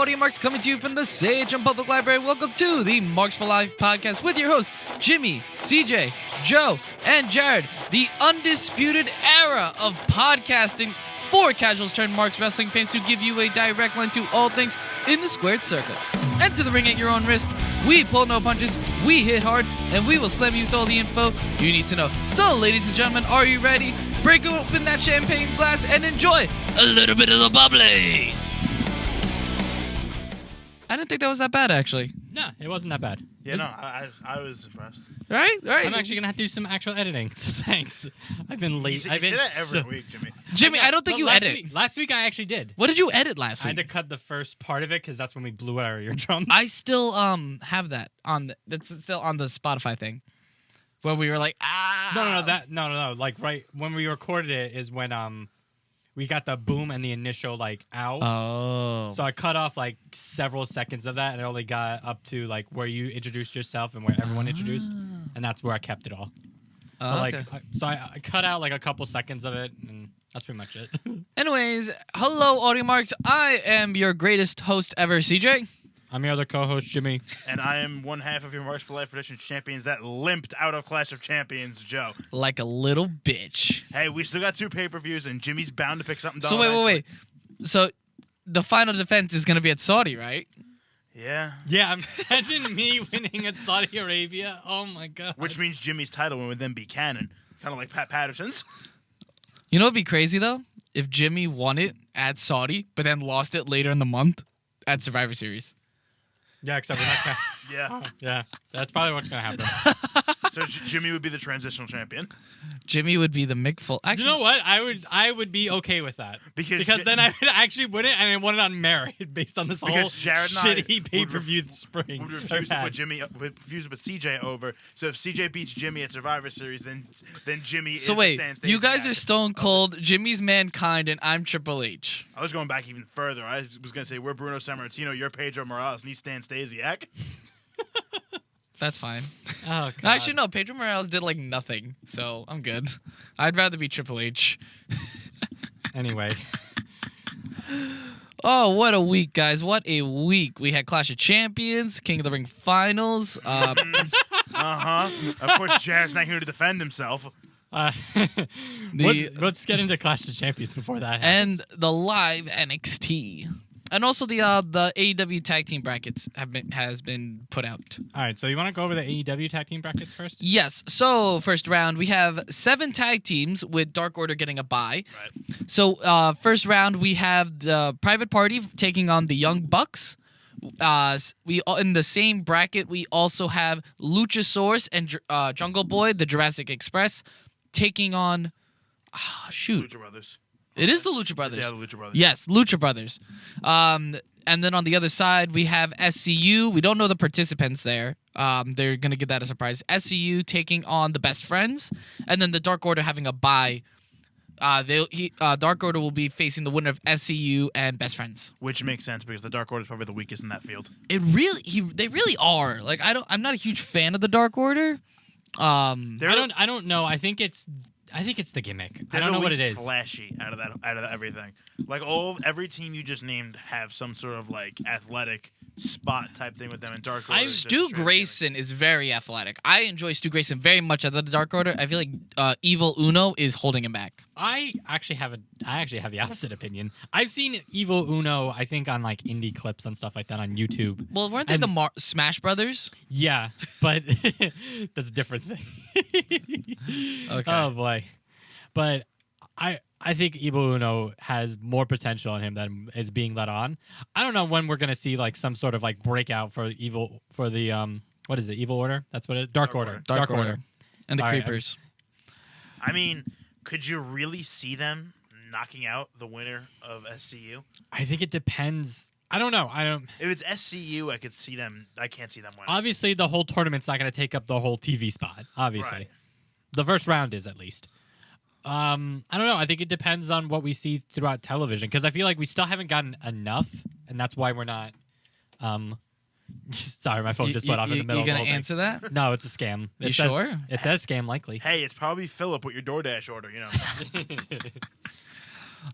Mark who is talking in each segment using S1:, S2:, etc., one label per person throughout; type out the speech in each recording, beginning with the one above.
S1: Audio Marks coming to you from the Sage and Public Library. Welcome to the Marks for Life podcast with your hosts, Jimmy, CJ, Joe, and Jared. The undisputed era of podcasting for casuals turned Marks wrestling fans to give you a direct line to all things in the squared circle. Enter the ring at your own risk. We pull no punches, we hit hard, and we will slam you with all the info you need to know. So, ladies and gentlemen, are you ready? Break open that champagne glass and enjoy a little bit of the bubbly. I didn't think that was that bad, actually.
S2: No, it wasn't that bad.
S3: Yeah, no, I was impressed.
S1: Right?
S2: I'm actually going to have to do some actual editing, so thanks. I've been late.
S3: You say that every week, Jimmy.
S1: Jimmy, I don't think you edit.
S2: Last week I actually did.
S1: What did you edit last
S2: I
S1: week?
S2: had to cut the first part of it because that's when we blew out our eardrums.
S1: I still have that on. That's still on the Spotify thing, where we were like,
S2: No. Like right when we recorded it is when we got the boom and the initial like ow.
S1: Oh.
S2: So I cut off like several seconds of that, and it only got up to like where you introduced yourself and where everyone introduced, and that's where I kept it all.
S1: Okay.
S2: I cut out like a couple seconds of it, and that's pretty much it.
S1: Anyways, hello, Audio Marks. I am your greatest host ever, CJ.
S2: I'm your other co-host, Jimmy.
S3: And I am one half of your Marks for Life Predictions champions that limped out of Clash of Champions, Joe.
S1: Like a little bitch.
S3: Hey, we still got 2 pay-per-views, and Jimmy's bound to pick something
S1: So
S3: down.
S1: wait. So the final defense is going to be at Saudi, right?
S3: Yeah.
S2: Yeah, imagine me winning at Saudi Arabia. Oh, my God.
S3: Which means Jimmy's title would then be canon. Kind of like Pat Patterson's.
S1: You know what would be crazy, though? If Jimmy won it at Saudi, but then lost it later in the month at Survivor Series.
S2: Yeah, except we're not gonna...
S3: Yeah.
S2: Yeah, that's probably what's going to happen.
S3: So Jimmy would be the transitional champion.
S1: Jimmy would be the Mick Foley.
S2: You know what? I would be okay with that. Because then I would actually win it, and I won it on merit based on this whole
S3: Jared and I
S2: shitty pay-per-view spring.
S3: Would refuse to put CJ over. So if CJ beats Jimmy at Survivor Series, then Jimmy is
S1: So wait,
S3: the Stan
S1: you
S3: Stacey
S1: guys are
S3: act.
S1: Stone Cold, Jimmy's Mankind, and I'm Triple H.
S3: I was going back even further. I was going to say, we're Bruno Sammartino, you're Pedro Morales, and he's Stan Stasiak.
S1: That's fine.
S2: Oh, God.
S1: No, actually, no. Pedro Morales did like nothing, so I'm good. I'd rather be Triple H.
S2: Anyway.
S1: Oh, what a week, guys. What a week. We had Clash of Champions, King of the Ring finals.
S3: Of course, Jared's not here to defend himself.
S2: Let's get into Clash of Champions before that happens.
S1: And the live NXT. And also the AEW tag team brackets has been put out.
S2: All right, so you want to go over the AEW tag team brackets first?
S1: Yes. So first round, we have 7 tag teams with Dark Order getting a bye.
S3: Right.
S1: So first round, we have the Private Party taking on the Young Bucks. We in the same bracket, we also have Luchasaurus and Jungle Boy, the Jurassic Express, taking on
S3: Lucha Brothers.
S1: It is the Lucha Brothers.
S3: Yeah, the Lucha Brothers.
S1: Yes, Lucha Brothers. And then on the other side, we have SCU. We don't know the participants there. They're going to give that a surprise. SCU taking on the Best Friends. And then the Dark Order having a bye. Dark Order will be facing the winner of SCU and Best Friends.
S3: Which makes sense because the Dark Order is probably the weakest in that field.
S1: They really are. Like I'm not a huge fan of the Dark Order.
S2: I don't know. I think it's the gimmick. I don't know what it is.
S3: Flashy out of everything. Like every team you just named have some sort of like athletic spot type thing with them. And Dark Order.
S1: Stu Grayson is very athletic. I enjoy Stu Grayson very much at the Dark Order. I feel like Evil Uno is holding him back.
S2: I actually have the opposite opinion. I've seen Evil Uno, I think, on like indie clips and stuff like that on YouTube.
S1: Well, weren't they the Smash Brothers?
S2: Yeah, but that's a different thing.
S1: Okay.
S2: Oh boy, but I think Evil Uno has more potential in him than is being let on. I don't know when we're gonna see like some sort of like breakout for the what is it? Evil Order? That's what it is? Dark Order.
S1: Dark Order. And the Creepers.
S3: I mean, could you really see them knocking out the winner of SCU?
S2: I think it depends. I don't know.
S3: If it's SCU, I could see them. I can't see them winning.
S2: Obviously, the whole tournament's not going to take up the whole TV spot. Obviously,
S3: Right.
S2: The first round is at least. I don't know. I think it depends on what we see throughout television because I feel like we still haven't gotten enough, and that's why we're not. Sorry, my phone just went off in the middle.
S1: You
S2: of the
S1: gonna
S2: whole thing.
S1: answer that?
S2: No, it's a scam.
S1: You sure?
S2: It says scam likely.
S3: Hey, it's probably Philip with your DoorDash order. You know.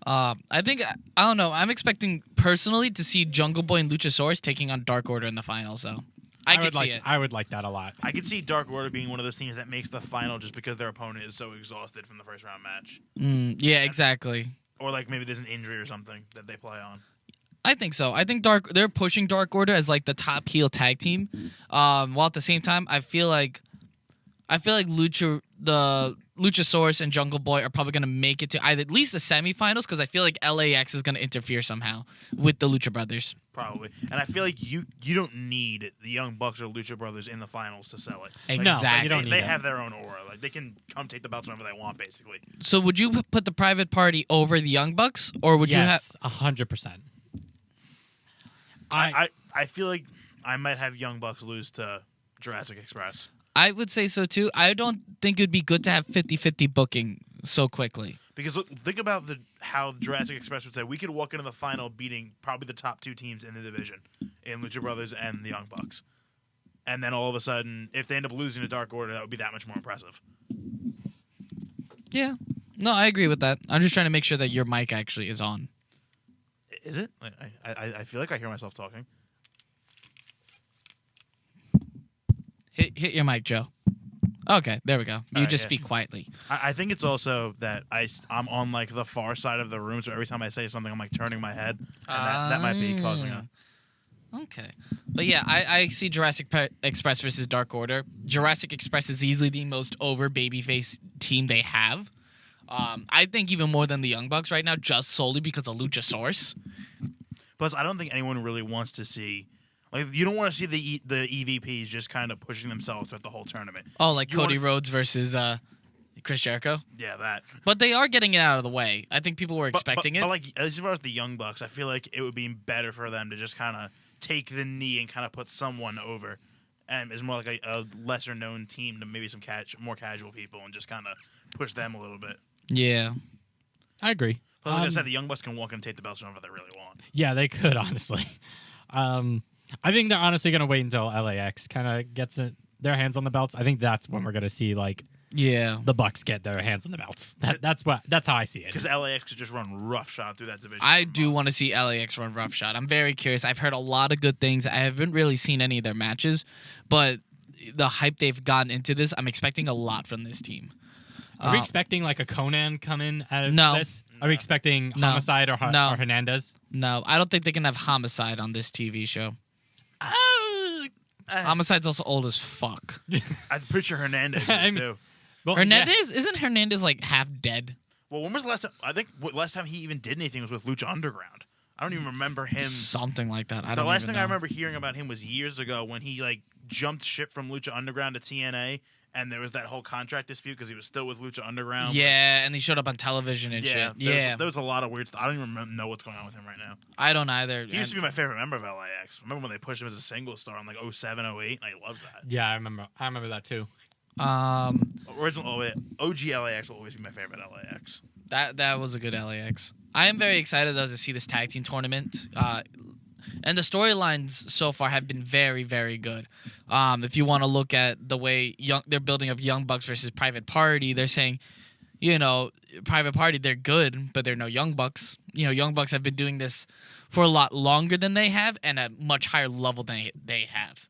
S1: I think I don't know. I'm expecting personally to see Jungle Boy and Luchasaurus taking on Dark Order in the finals, though. I could see it.
S2: I would like that a lot.
S3: I could see Dark Order being one of those teams that makes the final just because their opponent is so exhausted from the first round match.
S1: Yeah, exactly.
S3: Or like maybe there's an injury or something that they play on.
S1: I think so. I think they're pushing Dark Order as like the top heel tag team. While at the same time, I feel like Luchasaurus and Jungle Boy are probably going to make it to either at least the semifinals because I feel like LAX is going to interfere somehow with the Lucha Brothers.
S3: Probably. And I feel like you don't need the Young Bucks or Lucha Brothers in the finals to sell it.
S1: Exactly.
S2: you don't need
S3: They
S2: them.
S3: have their own aura. Like they can come take the belts whenever they want, basically.
S1: So would you put the Private Party over the Young Bucks, or would you have?
S2: 100%.
S3: I feel like I might have Young Bucks lose to Jurassic Express.
S1: I would say so too. I don't think it'd be good to have 50-50 booking so quickly.
S3: Because look, think about how Jurassic Express would say we could walk into the final beating probably the top two teams in the division in Lucha Brothers and the Young Bucks. And then all of a sudden, if they end up losing to Dark Order, that would be that much more impressive.
S1: Yeah. No, I agree with that. I'm just trying to make sure that your mic actually is on.
S3: Is it? I feel like I hear myself talking.
S1: Hit your mic, Joe. Okay, there we go. You
S3: right,
S1: just
S3: yeah.
S1: speak quietly.
S3: I think it's also that I'm on like the far side of the room, so every time I say something, I'm like turning my head, and that might be causing a.
S1: Okay. But yeah, I see Jurassic Express versus Dark Order. Jurassic Express is easily the most over babyface team they have. I think even more than the Young Bucks right now, just solely because of Luchasaurus.
S3: Plus, I don't think anyone really wants to see. Like, you don't want to see the EVPs just kind of pushing themselves throughout the whole tournament.
S1: Oh, like
S3: You
S1: Cody
S3: wanna-
S1: Rhodes versus Chris Jericho?
S3: Yeah, that.
S1: But they are getting it out of the way. I think people were expecting it.
S3: But like, as far as the Young Bucks, I feel like it would be better for them to just kind of take the knee and kind of put someone over. And it's more like a lesser-known team to maybe some more casual people and just kind of push them a little bit.
S1: Yeah.
S2: I agree.
S3: Plus, like I said, the Young Bucks can walk and take the belts whenever they really want.
S2: Yeah, they could, honestly. I think they're honestly going to wait until LAX kind of gets their hands on the belts. I think that's when we're going to see, like,
S1: Yeah.
S2: the Bucks get their hands on the belts. That's how I see it.
S3: Because LAX could just run roughshod through that division.
S1: I do want to see LAX run roughshod. I'm very curious. I've heard a lot of good things. I haven't really seen any of their matches, but the hype they've gotten into this, I'm expecting a lot from this team.
S2: Are we expecting, like, a Conan come in out of
S1: No.
S2: this? Are we expecting
S1: No.
S2: Homicide or
S1: No.
S2: or Hernandez?
S1: No, I don't think they can have Homicide on this TV show. Homicide's also old as fuck.
S3: I'm pretty sure Hernandez is
S2: I mean-
S3: too.
S2: Well,
S1: Hernandez isn't Hernandez like half dead?
S3: Well, when was the last time? I think last time he even did anything was with Lucha Underground. I don't even remember him.
S1: Something like that. I
S3: The
S1: don't
S3: last
S1: even
S3: thing
S1: know.
S3: I remember hearing about him was years ago when he like jumped ship from Lucha Underground to TNA, and there was that whole contract dispute because he was still with Lucha Underground.
S1: Yeah, and he showed up on television and shit. Yeah,
S3: there was a lot of weird stuff. I don't even know what's going on with him right now.
S1: I don't either.
S3: He used to be my favorite member of LAX. Remember when they pushed him as a single star in like 07, 08? And I loved that.
S2: Yeah, I remember that too.
S3: OG LAX will always be my favorite LAX.
S1: That was a good LAX. I am very excited though to see this tag team tournament. And the storylines so far have been very, very good. If you want to look at the way they're building up Young Bucks versus Private Party, they're saying, Private Party, they're good, but they're no Young Bucks. Young Bucks have been doing this for a lot longer than they have and at much higher level than they have.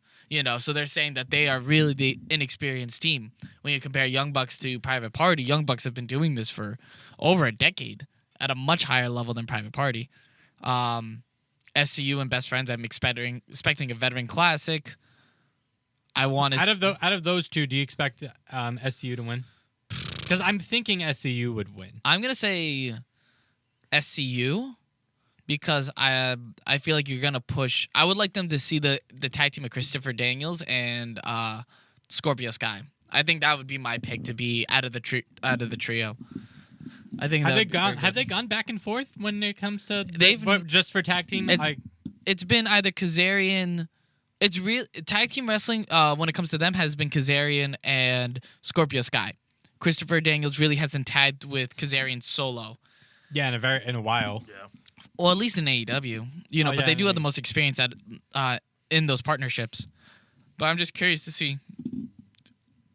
S1: So they're saying that they are really the inexperienced team. When you compare Young Bucks to Private Party, Young Bucks have been doing this for over a decade at a much higher level than Private Party. SCU and Best Friends, I'm expecting a veteran classic. I want to
S2: out of those two, do you expect SCU to win? Because I'm thinking SCU would win.
S1: I'm gonna say SCU because I feel like you're gonna push. I would like them to see the tag team of Christopher Daniels and Scorpio Sky. I think that would be my pick to be out of the trio. I think
S2: Have they gone back and forth when it comes to just for tag team?
S1: It's been either Kazarian. It's real tag team wrestling. When it comes to them, has been Kazarian and Scorpio Sky. Christopher Daniels really hasn't tagged with Kazarian solo.
S2: Yeah, in a while.
S3: Yeah.
S1: Or at least in AEW. But they do have the most experience in those partnerships. But I'm just curious to see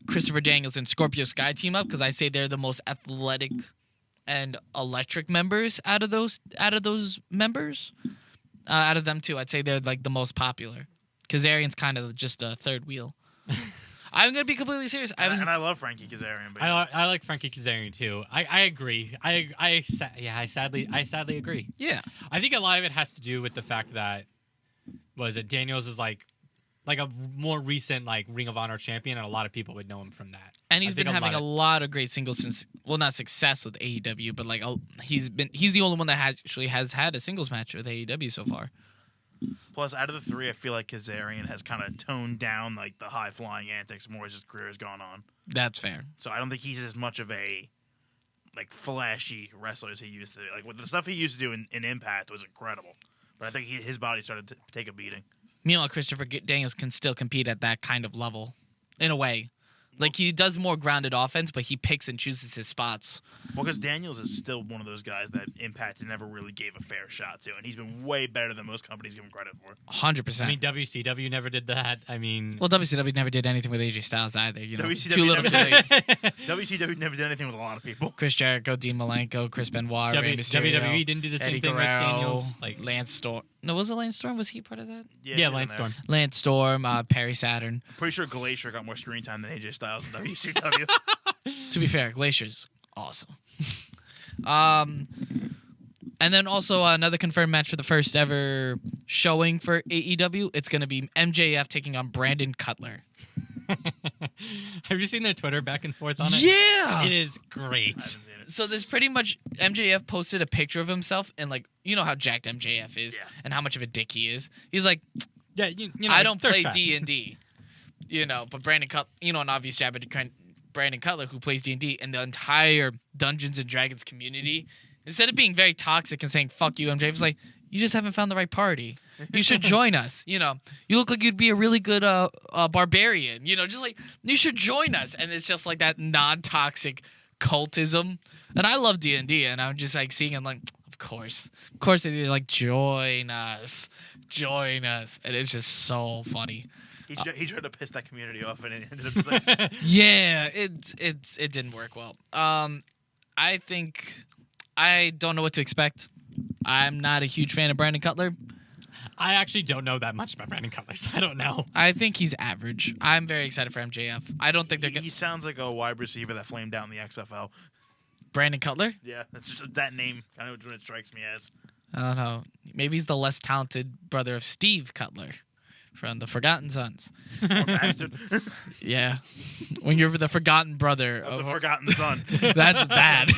S1: Christopher Daniels and Scorpio Sky team up because I say they're the most athletic and electric members out of those members. Out of them two, I'd say they're like the most popular. Kazarian's kind of just a third wheel. I'm gonna be completely serious.
S3: I love Frankie Kazarian. But
S2: I like Frankie Kazarian too. I agree. I sadly agree.
S1: Yeah.
S2: I think a lot of it has to do with the fact that Daniels is like a more recent like Ring of Honor champion, and a lot of people would know him from that.
S1: And he's been having a lot of great singles since, well, not success with AEW, but like he's the only one that actually has had a singles match with AEW so far.
S3: Plus, out of the three, I feel like Kazarian has kind of toned down like the high flying antics more as his career has gone on.
S1: That's fair.
S3: So I don't think he's as much of a like flashy wrestler as he used to. Like with the stuff he used to do in Impact was incredible, but I think his body started to take a beating.
S1: Meanwhile, Christopher Daniels can still compete at that kind of level, in a way. Like, he does more grounded offense, but he picks and chooses his spots.
S3: Well, because Daniels is still one of those guys that Impact never really gave a fair shot to, and he's been way better than most companies give him credit for.
S1: 100%.
S2: I mean, WCW never did that. I mean...
S1: Well, WCW never did anything with AJ Styles either, you know.
S3: WCW
S1: Too little, too late.
S3: WCW never did anything with a lot of people.
S1: Chris Jericho, Dean Malenko, Chris Benoit, Rey Mysterio,
S2: WWE didn't do the same
S1: Eddie
S2: thing
S1: Guerrero,
S2: with Daniels. Like
S1: Lance Storm. No, was it Lance Storm? Was he part of that?
S2: Yeah, Lance Storm.
S1: Lance Storm, Perry Saturn.
S3: I'm pretty sure Glacier got more screen time than AJ Styles in WCW.
S1: To be fair, Glacier's awesome. And then also another confirmed match for the first ever showing for AEW. It's going to be MJF taking on Brandon Cutler.
S2: Have you seen their Twitter back and forth on it?
S1: Yeah!
S2: It is great.
S3: I haven't seen it.
S1: So there's pretty much MJF posted a picture of himself, and like, you know how jacked MJF is and how much of a dick he is. He's like,
S2: Yeah, you know,
S1: I don't play
S2: trap.
S1: D&D, you know, but Brandon Cutler, you know, an obvious jab at Brandon Cutler, who plays D&D, and the entire Dungeons and Dragons community, instead of being very toxic and saying "fuck you," MJF's like, you just haven't found the right party. You should join us. You know, you look like you'd be a really good barbarian. You know, just like, you should join us. And it's just like that non-toxic cultism. And I love D&D, and I'm just like seeing him like, of course they're like, join us, and it's just so funny.
S3: He tried to piss that community off, and it ended up just like,
S1: Yeah, it didn't work well. I think I don't know what to expect. I'm not a huge fan of Brandon Cutler.
S2: I actually don't know that much about Brandon Cutler, so I don't know.
S1: I think he's average. I'm very excited for MJF. I don't think they're
S3: he sounds like a wide receiver that flamed out in the XFL.
S1: Brandon Cutler?
S3: Yeah, that's just that name kind of what it strikes me as.
S1: I don't know. Maybe he's the less talented brother of Steve Cutler from the Forgotten Sons.
S3: Poor bastard.
S1: Yeah. When you're the forgotten brother
S3: Of the Forgotten Son.
S1: that's bad.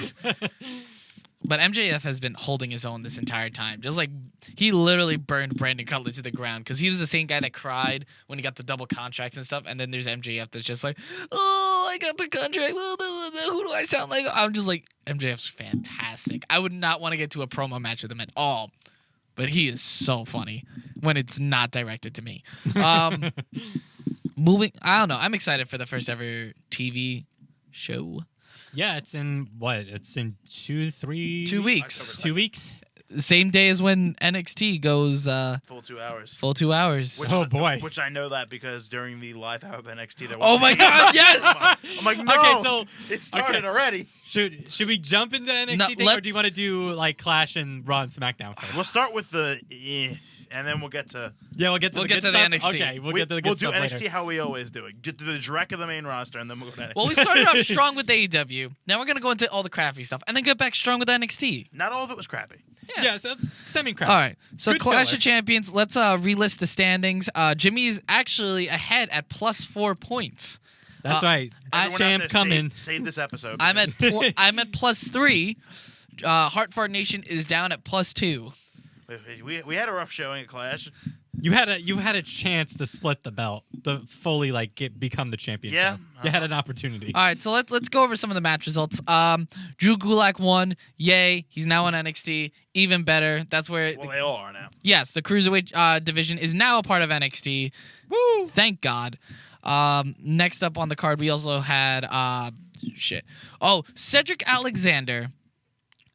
S1: But MJF has been holding his own this entire time. Just like, he literally burned Brandon Cutler to the ground because he was the same guy that cried when he got the double contracts and stuff. And then there's MJF that's just like, oh, I got the contract. Who do I sound like? I'm just like, MJF's fantastic. I would not want to get to a promo match with him at all. But he is so funny when it's not directed to me. Moving, I don't know. I'm excited for the first ever TV show.
S2: Yeah, it's in what? It's in 2
S1: weeks.
S2: 2 weeks.
S1: Same day as when NXT goes
S3: Full 2 hours.
S1: full 2 hours.
S2: Oh, boy.
S3: Which I know that because during the live hour of NXT, there was
S1: Oh my God! Yes.
S3: I'm like, no,
S2: Okay, so
S3: it started already.
S2: should we jump into NXT
S1: No,
S2: thing, or
S1: let's-
S2: do you want to do like Clash and Raw and SmackDown first?
S3: We'll start with the, and then we'll get to.
S2: Yeah, we'll get to
S1: We'll
S2: the
S1: get
S2: good
S1: to the
S2: stuff.
S1: NXT.
S2: Okay, we'll get to the good
S3: We'll do
S2: stuff
S3: NXT
S2: later.
S3: how we always do it. Get to the direct of the main roster, and then we'll go to NXT.
S1: Well, we started off strong with AEW. Now we're gonna go into all the crappy stuff, and then get back strong with NXT.
S3: Not all of it was crappy.
S2: Yeah, so that's semi-crap.
S1: All right. So
S2: Good
S1: Clash
S2: filler.
S1: of Champions. Let's relist the standings. Jimmy is actually ahead at +4 points.
S2: That's right.
S3: Everyone out
S2: Champ
S3: there,
S2: coming.
S3: Save this episode.
S1: I'm at I'm at +3. Heartfart Nation is down at +2.
S3: We had a rough showing at Clash.
S2: You had a chance to split the belt, to fully like become the champion.
S3: Yeah.
S2: You had an opportunity.
S1: All right, so let's go over some of the match results. Drew Gulak won. Yay, he's now on NXT. Even better. That's where
S3: Well, they all are now.
S1: yes, the cruiserweight division is now a part of NXT. Woo! Thank God. Next up on the card, we also had Cedric Alexander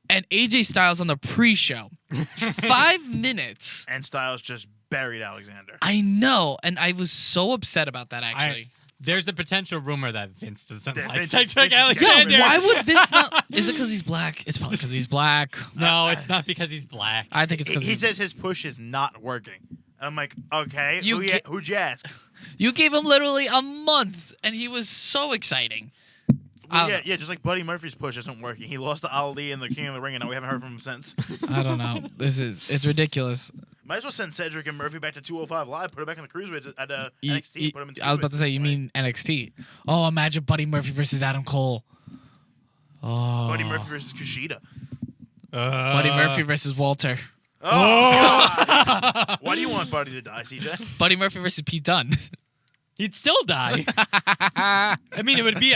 S1: and AJ Styles on the pre-show. 5 minutes.
S3: And Styles just buried Alexander.
S1: I know, and I was so upset about that. Actually,
S2: There's a potential rumor that Vince doesn't
S3: Yeah,
S2: like
S3: Vince-
S2: Cedric
S3: Vince-
S2: Alexander.
S1: Yeah, why would Vince not? Is it because he's black? It's probably because he's black.
S2: No, it's not because he's black.
S1: I think it's because
S3: He says his push is not working. And I'm like, okay, who'd you ask?
S1: you gave him literally a month, and he was so exciting.
S3: Well, yeah, just like Buddy Murphy's push isn't working. He lost to Ali in the King of the Ring, and now we haven't heard from him since.
S1: I don't know. It's ridiculous.
S3: Might as well send Cedric and Murphy back to 205 Live, put it back in the cruiserweights at NXT, put him in
S1: I was about to say, you
S3: cruiserweights.
S1: mean NXT? Oh, imagine Buddy Murphy versus Adam Cole. Oh,
S3: Buddy Murphy versus Kushida.
S1: Buddy Murphy versus Walter.
S3: Oh, God. Why do you want Buddy to die, CJ?
S1: Buddy Murphy versus Pete Dunne.
S2: He'd still die. I mean, it would be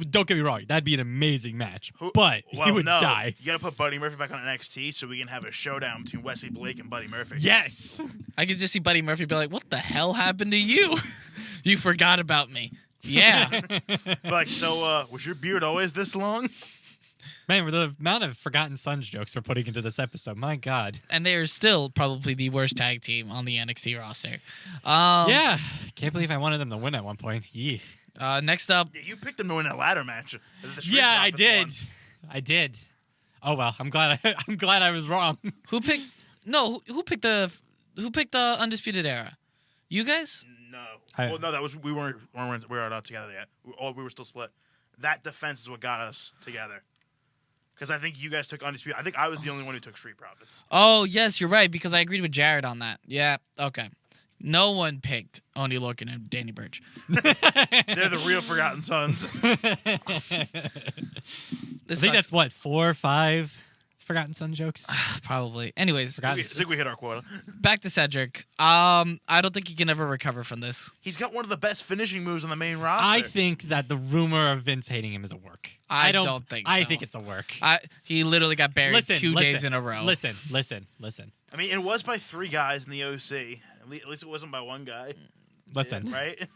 S2: don't get me wrong, that'd be an amazing match. But he would die.
S3: You got to put Buddy Murphy back on NXT so we can have a showdown between Wesley Blake and Buddy Murphy.
S2: Yes.
S1: I could just see Buddy Murphy be like, "What the hell happened to you? You forgot about me." Yeah.
S3: Like, so was your beard always this long?
S2: Man, with the amount of Forgotten Sons jokes we're putting into this episode, my God.
S1: And they are still probably the worst tag team on the NXT roster.
S2: Yeah. Can't believe I wanted them to win at one point. Yeah.
S1: Next up,
S3: Yeah, you picked them to win that ladder match. The Street
S2: Yeah, I
S3: Profits
S2: did.
S3: won.
S2: I did. Oh well, I'm glad I was wrong.
S1: who picked? No, who picked the Undisputed Era? You guys?
S3: No.
S2: I-
S3: Well, no, that was we weren't not together yet. We were still split. That defense is what got us together. Because I think you guys took Undisputed. I think I was the only one who took Street Profits.
S1: Oh, yes, you're right, because I agreed with Jared on that. Yeah, okay. No one picked Oney Lorcan and Danny Burch.
S3: They're the real Forgotten Sons.
S2: I think that's what 4 or 5 Forgotten Son jokes.
S1: probably. Anyways,
S3: I think we hit our quota.
S1: back to Cedric. I don't think he can ever recover from this.
S3: He's got one of the best finishing moves on the main roster.
S2: I think that the rumor of Vince hating him is a work.
S1: I don't think
S2: I
S1: so.
S2: think it's a work.
S1: He literally got buried two days in a row.
S2: Listen.
S3: I mean, it was by 3 guys in the OC. At least it wasn't by 1 guy.
S2: Listen.
S3: Yeah, right?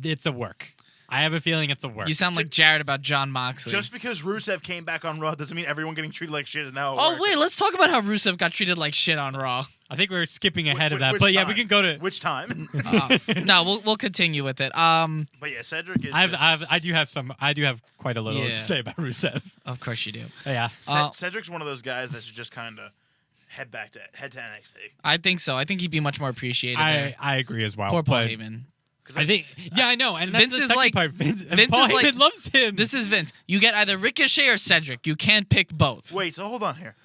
S2: It's a work. I have a feeling it's a work.
S1: You sound like Jared about John Moxley.
S3: Just because Rusev came back on Raw doesn't mean everyone getting treated like shit is now a
S1: Oh,
S3: work.
S1: wait, let's talk about how Rusev got treated like shit on Raw.
S2: I think we're skipping ahead of
S3: Wh-
S2: that,
S3: which
S2: but yeah,
S3: time?
S2: we can go to.
S3: Which time?
S1: No, we'll continue with it.
S3: But yeah, Cedric is
S2: I do have quite a little
S1: Yeah.
S2: to say about Rusev.
S1: Of course you do.
S2: Yeah.
S3: Cedric's one of those guys that should just kind of head to NXT.
S1: I think so. I think he'd be much more appreciated there.
S2: I agree as well.
S1: Poor Paul
S2: but
S1: Heyman.
S2: I think I know, and that's
S1: Vince
S2: the
S1: is
S2: second
S1: like-
S2: part. Vince
S1: is
S2: Paul
S1: like-
S2: Heyman loves him.
S1: This is Vince. You get either Ricochet or Cedric. You can't pick both.
S3: Wait, so hold on here.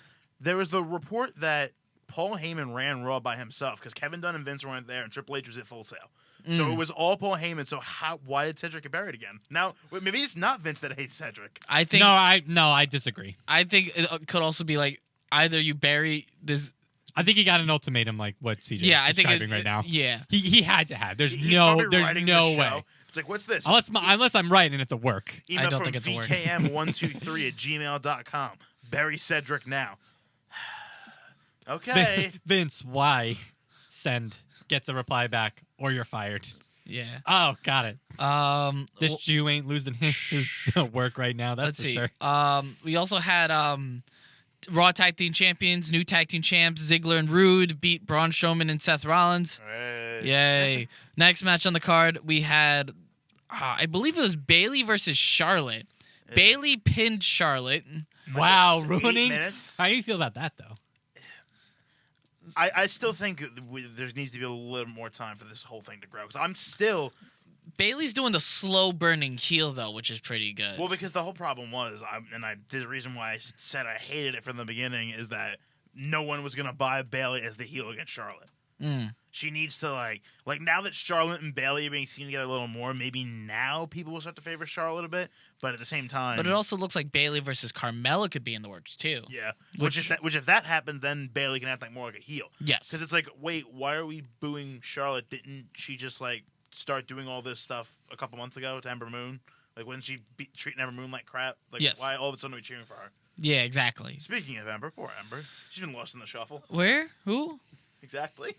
S3: There was the report that Paul Heyman ran Raw by himself because Kevin Dunn and Vince weren't there, and Triple H was at Full Sail. So it was all Paul Heyman. So why did Cedric get buried again? Now, maybe it's not Vince that hates Cedric.
S1: I think.
S2: I disagree.
S1: I think it could also be like either you bury this.
S2: I think he got an ultimatum like what CJ
S1: Yeah,
S2: is
S1: I think
S2: describing right now.
S1: Yeah.
S2: He had to have. There's
S3: He's
S2: no
S3: probably writing
S2: no
S3: the
S2: way.
S3: show. It's like, what's this?
S2: Unless I'm right and it's a work.
S3: Email
S1: I don't
S3: from
S1: think it's a word.
S3: VKM123@gmail.com. Bury Cedric now. Okay.
S2: Vince, why? Send gets a reply back or you're fired.
S1: Yeah.
S2: Oh, got it. This
S1: well,
S2: Jew ain't losing his work right now. That's
S1: let's
S2: for
S1: see.
S2: sure.
S1: We also had Raw Tag Team Champions, new Tag Team Champs, Ziggler and Rude beat Braun Strowman and Seth Rollins.
S3: Hey.
S1: Yay. Next match on the card, we had, I believe it was Bayley versus Charlotte. Bayley pinned Charlotte.
S2: Wow,
S3: 8
S2: ruining.
S3: minutes.
S2: How do you feel about that though?
S3: I still think there needs to be a little more time for this whole thing to grow. Because I'm still...
S1: Bayley's doing the slow burning heel, though, which is pretty good.
S3: Well, because the whole problem was, the reason why I said I hated it from the beginning is that no one was going to buy Bayley as the heel against Charlotte. She needs to, like now that Charlotte and Bayley are being seen together a little more, maybe now people will start to favor Charlotte a bit. But at the same time...
S1: But it also looks like Bayley versus Carmella could be in the works, too.
S3: Yeah. Which if that happens, then Bayley can act like more like a heel.
S1: Yes.
S3: Because it's like, wait, why are we booing Charlotte? Didn't she just, start doing all this stuff a couple months ago to Ember Moon? Like, wasn't she treating Ember Moon like crap? Like,
S1: yes.
S3: Why all of a sudden are we cheering for her?
S1: Yeah, exactly.
S3: Speaking of Ember, poor Ember. She's been lost in the shuffle.
S1: Where? Who?
S3: Exactly.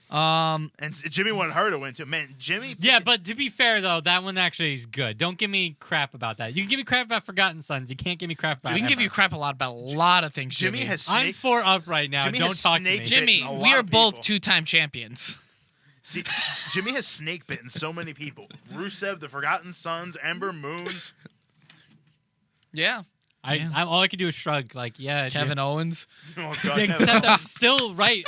S1: And
S3: Jimmy wanted her to win, too. Man, Jimmy...
S2: Yeah, but to be fair though, that one actually is good. Don't give me crap about that. You can give me crap about Forgotten Sons. You can't give me crap about.
S1: we can give you crap about a lot of things, Jimmy.
S3: Jimmy has
S2: I'm
S3: snaked...
S2: 4 up right now.
S3: Jimmy
S2: Don't
S3: has
S2: talk to me.
S3: snaked
S1: Jimmy,
S3: a lot
S1: we are
S3: of
S1: both
S3: people.
S1: 2-time champions.
S3: See, Jimmy has snake bitten so many people. Rusev, the Forgotten Sons, Ember Moon.
S1: Yeah.
S2: All I could do is shrug. Like, yeah,
S1: Kevin Owens.
S3: Oh, God,
S2: Except I'm still right.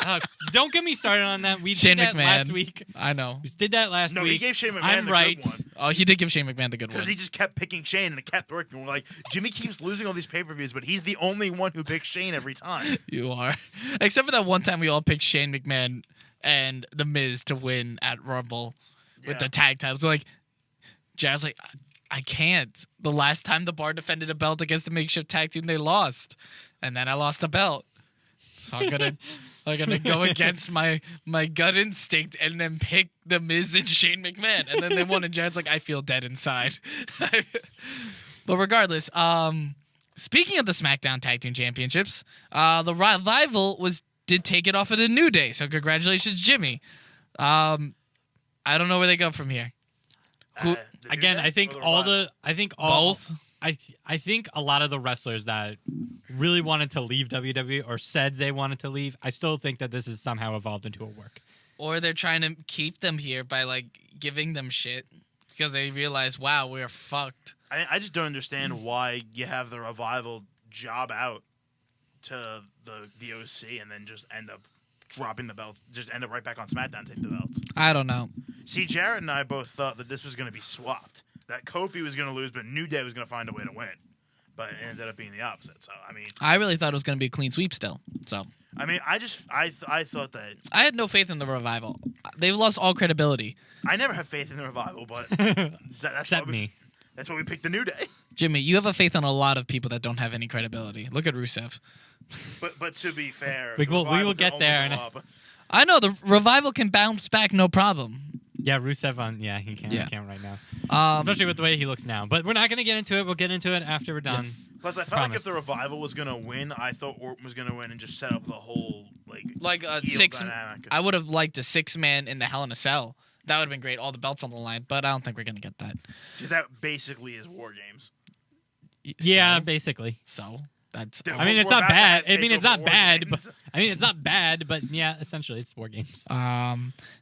S2: Don't get me started on that. We
S1: Shane
S2: did that
S1: McMahon.
S2: last week.
S1: I know.
S2: We did that last
S3: No,
S2: week.
S3: he gave Shane McMahon
S2: I'm
S3: the
S2: right.
S3: good one.
S1: Oh, he did give Shane McMahon the good
S3: Because
S1: one.
S3: he just kept picking Shane and it kept working. We're like, Jimmy keeps losing all these pay-per-views, but he's the only one who picks Shane every time.
S1: You are. Except for that one time we all picked Shane McMahon and The Miz to win at Rumble with the tag titles. Like, Jared's like, I can't. The last time the Bar defended a belt against the makeshift tag team, they lost. And then I lost a belt. So I'm gonna go against my gut instinct and then pick The Miz and Shane McMahon. And then they won, and Jared's like, I feel dead inside. But regardless, speaking of the SmackDown Tag Team Championships, the Revival did take it off of the New Day. So congratulations, Jimmy. I don't know where they go from here.
S2: Again, I think
S1: Both.
S2: I think a lot of the wrestlers that really wanted to leave WWE or said they wanted to leave, I still think that this has somehow evolved into a work.
S1: Or they're trying to keep them here by like giving them shit because they realize, wow, we're fucked.
S3: I just don't understand why you have the Revival job out to the OC and then just end up dropping the belt, just end up right back on SmackDown, take the belts.
S1: I don't know.
S3: See, Jarrett and I both thought that this was going to be swapped. That Kofi was going to lose, but New Day was going to find a way to win. But it ended up being the opposite. So, I mean...
S1: I really thought it was going to be a clean sweep still. So...
S3: I mean, I thought that...
S1: I had no faith in the Revival. They've lost all credibility.
S3: I never have faith in the Revival, but... that's
S2: Except me.
S3: That's why we picked the New Day.
S1: Jimmy, you have a faith in a lot of people that don't have any credibility. Look at Rusev.
S3: But to be fair...
S2: We
S3: the
S2: will
S3: Revival
S2: get
S3: can
S2: there,
S3: only
S2: and-
S3: go up.
S1: I know, the Revival can bounce back no problem.
S2: Yeah, Rusev on. Yeah, he can't.
S1: Yeah.
S2: He can't right now,
S1: Um,
S2: especially with the way he looks now. But we're not going to get into it. We'll get into it after we're done.
S1: Yes.
S3: Plus, I felt like if the Revival was going to win, I thought Orton was going to win and just set up the whole,
S1: like a
S3: heel
S1: six...
S3: dynamic.
S1: I would have liked a 6-man in the Hell in a Cell. That would have been great. All the belts on the line. But I don't think we're going to get that.
S3: Because that basically is War Games.
S2: Yeah, basically.
S1: So... That's...
S3: Dude,
S2: I mean, it's
S3: we're
S2: not
S3: about to
S2: bad.
S3: have
S2: I mean, it's
S3: takeover
S2: not
S3: War
S2: bad.
S3: Games.
S2: It's not bad. But yeah, essentially, it's War Games.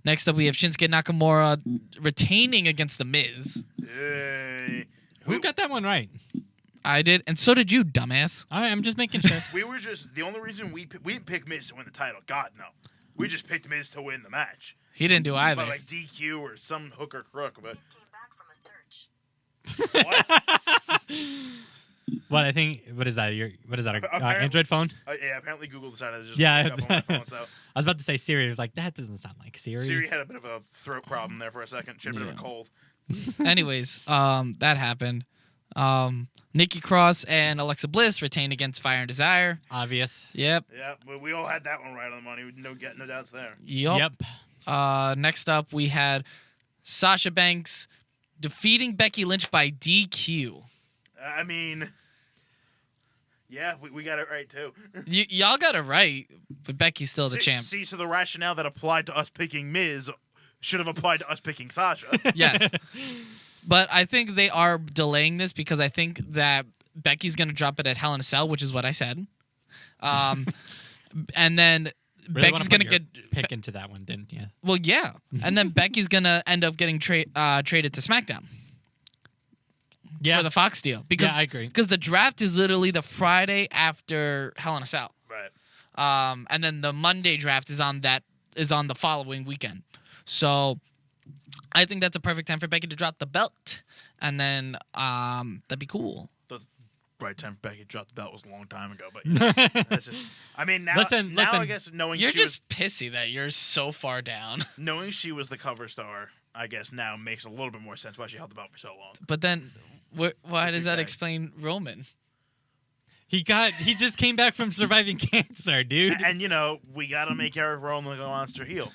S1: Next up, we have Shinsuke Nakamura retaining against The Miz.
S3: Hey.
S2: Who got that one right?
S1: I did, and so did you, dumbass.
S2: I'm just making sure.
S3: We were just... The only reason we didn't pick Miz to win the title. God, no. We just picked Miz to win the match.
S1: He didn't do either.
S3: But like DQ or some hook or crook. But
S4: Just came back from a search.
S3: what?
S2: What I think? What is that? What is that?
S3: Apparently-
S2: Android phone?
S3: Yeah, apparently Google decided to just
S2: Yeah.
S3: look up on my phone, so
S2: I was about to say Siri. It was like that doesn't sound like Siri.
S3: Siri had a bit of a throat problem there for a second. She had a bit of a cold.
S1: Anyways, that happened. Nikki Cross and Alexa Bliss retained against Fire and Desire.
S2: Obvious.
S1: Yep.
S3: Yeah, but we all had that one right on the money. No doubts there.
S1: Yep. Next up, we had Sasha Banks defeating Becky Lynch by DQ.
S3: I mean, yeah, we got it right too.
S1: Y'all got it right, but Becky's still the champ.
S3: See, so the rationale that applied to us picking Miz should have applied to us picking Sasha.
S1: Yes. But I think they are delaying this because I think that Becky's going to drop it at Hell in a Cell, which is what I said. And then
S2: Really
S1: Becky's going to get...
S2: pick into that one, didn't you?
S1: Well, yeah. And then Becky's going to end up getting traded to SmackDown.
S2: Yeah.
S1: For the Fox deal. Because,
S2: I agree.
S1: Because the draft is literally the Friday after Hell in a Cell.
S3: Right.
S1: And then the Monday draft is on the following weekend. So I think that's a perfect time for Becky to drop the belt. And then that'd be cool.
S3: The right time for Becky to drop the belt was a long time ago, but yeah, that's just, I mean, now
S2: Listen.
S3: I guess knowing
S1: You're
S3: she
S1: just pissy that you're so far down.
S3: knowing she was the cover star, I guess now makes a little bit more sense why she held the belt for so long.
S1: But then why does that
S3: Okay.
S1: explain Roman?
S2: He just came back from surviving cancer, dude.
S3: And we got to make Eric Rowan look like a monster heel.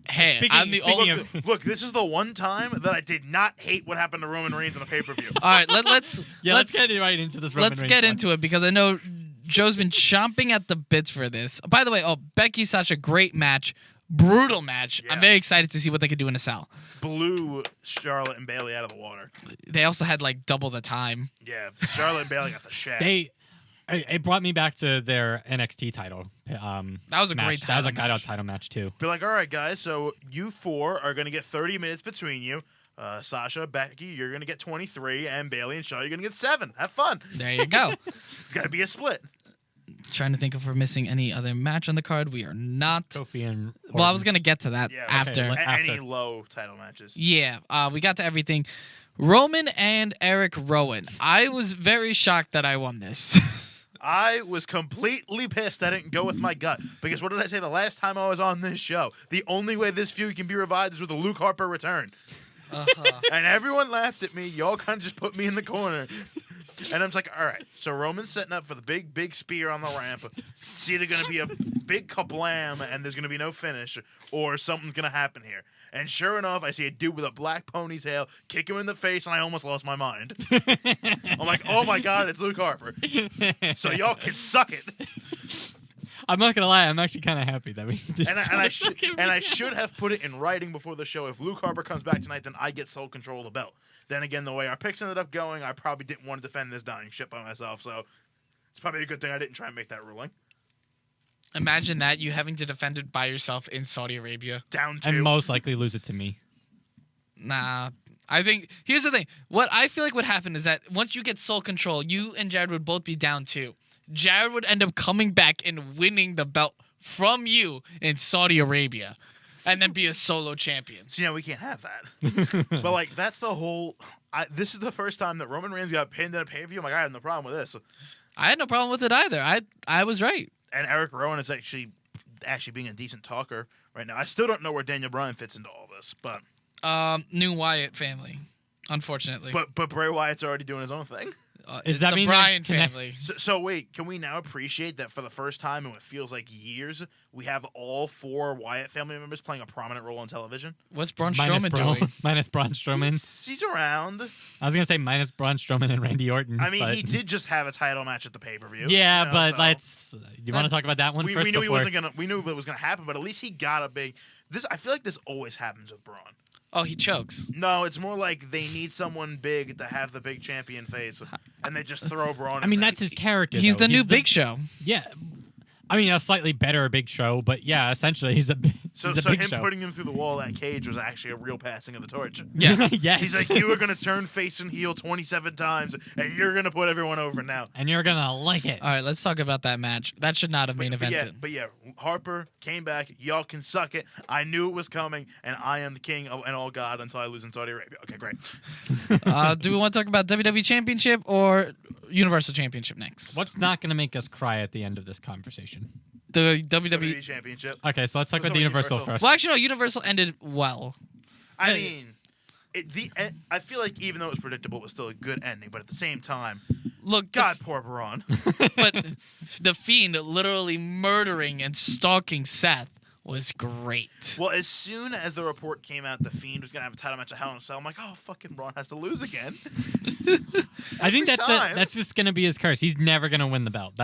S1: Hey,
S2: Speaking of-
S3: Look, this is the one time that I did not hate what happened to Roman Reigns on a pay-per-view.
S1: All right, let's
S2: let's get right into this. Roman
S1: let's
S2: Reigns
S1: get
S2: one.
S1: into it because I know Joe's been chomping at the bits for this. By the way, Becky's such a great match, brutal match.
S3: Yeah.
S1: I'm very excited to see what they could do in a cell.
S3: Blew Charlotte and Bailey out of the water.
S1: They also had like double the time.
S3: Yeah, Charlotte and Bailey got the shag.
S2: It brought me back to their NXT title.
S1: That was a
S2: match.
S1: great
S2: That was a
S1: match.
S2: title match too.
S3: Be like, all right, guys, so you four are going to get 30 minutes between you. Sasha, Becky, you're going to get 23, and Bailey and Shaw, you're going to get 7. Have fun.
S1: There you go.
S3: It's got to be a split.
S1: Trying to think if we're missing any other match on the card. We are not.
S2: Kofi and
S1: Well, I was going to get to that
S3: Yeah,
S1: after.
S2: okay,
S3: Any
S2: after.
S3: low title matches.
S1: Yeah, we got to everything. Roman and Eric Rowan. I was very shocked that I won this.
S3: I was completely pissed I didn't go with my gut. Because what did I say the last time I was on this show? The only way this feud can be revived is with a Luke Harper return. And everyone laughed at me. Y'all kind of just put me in the corner. And I'm just like, all right. So Roman's setting up for the big spear on the ramp. It's either going to be a big kablam and there's going to be no finish, or something's going to happen here. And sure enough, I see a dude with a black ponytail kick him in the face, and I almost lost my mind. I'm like, oh my God, it's Luke Harper. So y'all can suck it.
S2: I'm not gonna lie, I'm actually kind of happy that we did.
S3: And I should have put it in writing before the show. If Luke Harper comes back tonight, then I get sole control of the belt. Then again, the way our picks ended up going, I probably didn't want to defend this dying ship by myself. So it's probably a good thing I didn't try and make that ruling.
S1: Imagine that, you having to defend it by yourself in Saudi Arabia.
S3: Down to
S2: and most likely lose it to me.
S1: Nah. I think, here's the thing. What I feel like would happen is that once you get sole control, you and Jared would both be down 2. Jared would end up coming back and winning the belt from you in Saudi Arabia and then be a solo champion.
S3: So, we can't have that. But, like, that's the whole... this is the first time that Roman Reigns got pinned in a pay-per-view. I'm like, I have no problem with this.
S1: I had no problem with it either. I was right.
S3: And Eric Rowan is actually being a decent talker right now. I still don't know where Daniel Bryan fits into all this, but...
S1: New Wyatt family, unfortunately.
S3: But Bray Wyatt's already doing his own thing.
S1: It's
S2: that
S1: the
S2: mean they're
S1: Bryan
S2: connect-
S1: family?
S3: So wait, can we now appreciate that for the first time in what feels like years, we have all 4 Wyatt family members playing a prominent role on television?
S1: What's Braun
S2: Minus
S1: Strowman doing?
S2: minus Braun Strowman.
S3: He's around.
S2: I was gonna say minus Braun Strowman and Randy Orton.
S3: I mean,
S2: but...
S3: he did just have a title match at the pay-per-view.
S2: Yeah, but
S3: so
S2: let's. You want to talk about that one
S3: we
S2: first?
S3: knew
S2: before...
S3: we knew it was gonna happen, but at least he got a big. This I feel like this always happens with Braun.
S1: Oh, he chokes.
S3: No, it's more like they need someone big to have the big champion face, and they just throw Braun.
S2: I mean,
S3: in there.
S2: that's his character.
S1: He's
S2: though.
S1: the new Big Show.
S2: Yeah. I mean, a slightly better Big Show, but yeah, essentially he's a
S3: So
S2: Big
S3: him
S2: Show.
S3: putting him through the wall of that cage was actually a real passing of the torch.
S1: Yeah.
S2: Yes.
S3: He's like, you were going to turn face and heel 27 times, and you're going to put everyone over now.
S2: And you're gonna like it.
S1: All right, let's talk about that match. That should not have main evented.
S3: But yeah, Harper came back. Y'all can suck it. I knew it was coming, and I am the king and all God until I lose in Saudi Arabia. Okay, great.
S1: Do we want to talk about WWE Championship or Universal Championship next?
S2: What's not gonna make us cry at the end of this conversation?
S1: The
S3: WWE
S1: WWE.
S3: Championship.
S2: Okay, so let's talk
S3: Let's
S2: about the
S3: go
S2: Universal
S3: Universal.
S2: first.
S1: Well, actually, no. Universal ended well.
S3: I mean, I feel like even though it was predictable, it was still a good ending. But at the same time,
S1: Look,
S3: God, poor Braun.
S1: but the Fiend literally murdering and stalking Seth was great.
S3: Well, as soon as the report came out, the Fiend was gonna have a title match at Hell in a Cell. I'm like, oh, fucking Braun has to lose again.
S2: I think
S3: Every time.
S2: that's just gonna be his curse. He's never gonna win the belt.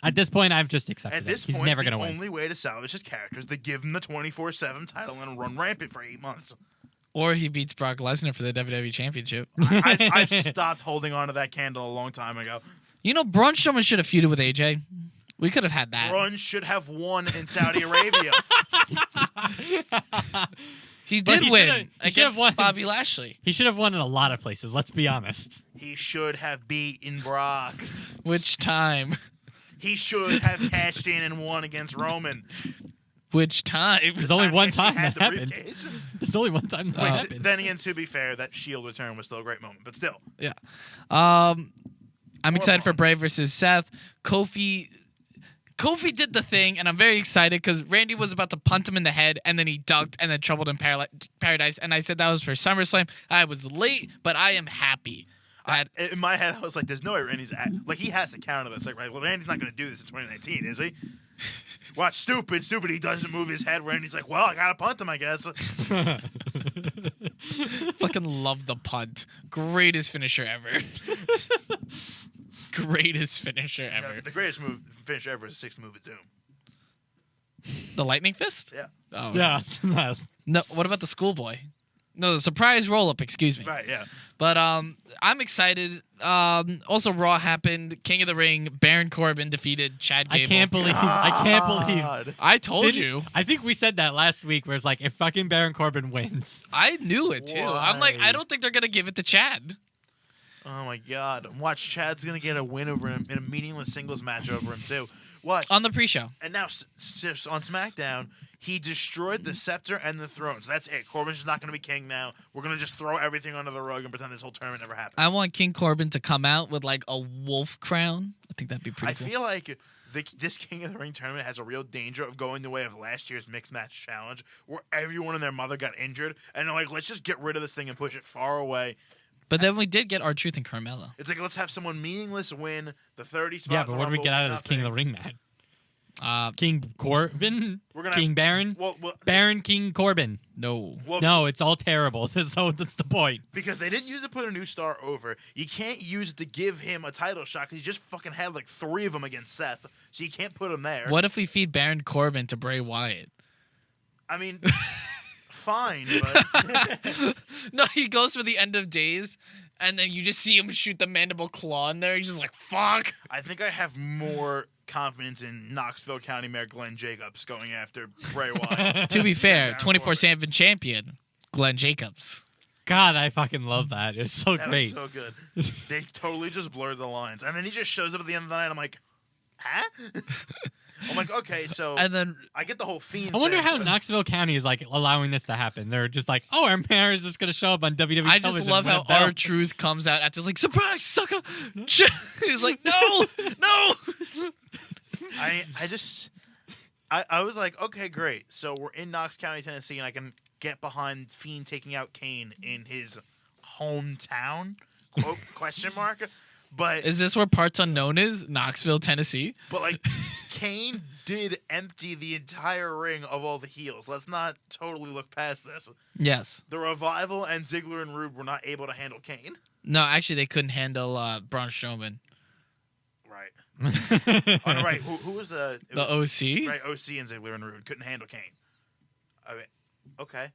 S2: At this point, I've just accepted
S3: At
S2: it.
S3: this
S2: He's
S3: point,
S2: never
S3: the
S2: gonna win.
S3: only way to salvage his character is to give him the 24/7 title and run rampant for 8 months.
S1: Or he beats Brock Lesnar for the WWE Championship.
S3: I've stopped holding on to that candle a long time ago.
S1: You know, Braun Strowman should have feuded with AJ. We could have had that.
S3: Braun should have won in Saudi Arabia.
S1: He
S2: But
S1: did
S2: he
S1: win
S2: should've- he should've
S1: against
S2: won.
S1: Bobby Lashley.
S2: He should have won in a lot of places. Let's be honest.
S3: He should have beaten Brock.
S1: Which time?
S3: He should have cashed in and won against Roman.
S1: Which time?
S2: There's only one
S3: He
S2: time
S3: had
S2: that
S3: the
S2: happened.
S3: briefcase.
S2: There's only one time that happened.
S3: Then again, to be fair, that Shield return was still a great moment, but still.
S1: Yeah. I'm excited for
S3: Braun.
S1: Bray versus Seth. Kofi did the thing, and I'm very excited because Randy was about to punt him in the head, and then he ducked and then troubled in Paradise. And I said that was for SummerSlam. I was late, but I am happy.
S3: In my head, I was like, "There's no way Randy's like he has to counter this. Like, right, well, Randy's not going to do this in 2019, is he? Watch, stupid. He doesn't move his head. Randy's like, well, I got to punt him, I guess.
S1: Fucking love the punt. Greatest finisher ever. Greatest finisher ever.
S3: The greatest finish ever is the 6th move of Doom.
S1: The lightning fist?
S3: Yeah.
S1: Oh
S2: Yeah.
S1: No. What about the schoolboy? No, the surprise roll-up, excuse me.
S3: Right, yeah.
S1: But I'm excited. Also, Raw happened. King of the Ring, Baron Corbin defeated Chad Gable.
S2: I can't believe.
S3: God.
S1: I told
S2: Didn't-
S1: you.
S2: I think we said that last week, where it's like, if fucking Baron Corbin wins,
S1: I knew it, too. I'm like,
S3: Why?
S1: I don't think they're going to give it to Chad.
S3: Oh my God! Watch, Chad's gonna get a win over him in a meaningless singles match over him too. Watch.
S1: On the pre-show.
S3: And now on SmackDown, he destroyed the scepter and the throne. So that's it. Corbin's just not gonna be king now. We're gonna just throw everything under the rug and pretend this whole tournament never happened.
S1: I want King Corbin to come out with like a wolf crown. I think that'd be pretty
S3: I
S1: cool.
S3: feel like this King of the Ring tournament has a real danger of going the way of last year's mixed match challenge, where everyone and their mother got injured, and they're like, let's just get rid of this thing and push it far away.
S1: But then we did get R-Truth and Carmella.
S3: It's like, let's have someone meaningless win the 30 spot.
S2: yeah.
S3: in
S2: But
S3: the
S2: what do we
S3: Rumble
S2: get out of
S3: with
S2: this King of the
S3: nothing.
S2: Ring match? King Corbin,
S3: We're gonna
S2: King
S3: have-
S2: Baron,
S3: Well,
S2: Baron King Corbin.
S1: No.
S2: No, it's all terrible. So that's the point.
S3: Because they didn't use it to put a new star over. You can't use it to give him a title shot because he just fucking had like 3 of them against Seth. So you can't put him there.
S1: What if we feed Baron Corbin to Bray Wyatt?
S3: I mean, fine, but
S1: No, he goes for the end of days, and then you just see him shoot the mandible claw in there. He's just like, fuck.
S3: I think I have more confidence in Knoxville County Mayor Glenn Jacobs going after Bray Wyatt.
S1: To be fair,
S3: Baron
S1: 24/7 champion, Glenn Jacobs.
S2: God, I fucking love that. It's so
S3: That
S2: great.
S3: was so good. They totally just blurred the lines. And then he just shows up at the end of the night. I'm like, huh? I'm like, okay, so
S1: And then
S3: I get the whole Fiend
S2: I wonder
S3: thing,
S2: how
S3: but-
S2: Knoxville County is like allowing this to happen. They're just like, oh, our mayor is just gonna show up on WWE.
S1: I just
S2: television
S1: love
S2: and
S1: how
S2: win a belt."
S1: R-Truth comes out after like, surprise, sucker. He's like, no, no.
S3: I was like, okay, great. So we're in Knox County, Tennessee, and I can get behind Fiend taking out Kane in his hometown? Quote, question mark. But
S1: Is this where Parts Unknown is? Knoxville, Tennessee?
S3: like Kane did empty the entire ring of all the heels. Let's not totally look past this.
S1: Yes.
S3: The Revival and Ziggler and Rude were not able to handle Kane.
S1: No, actually, they couldn't handle Braun Strowman.
S3: Right. Oh, no, right. Who was the
S1: The OC?
S3: Right, OC and Ziggler and Rude couldn't handle Kane. I mean, okay.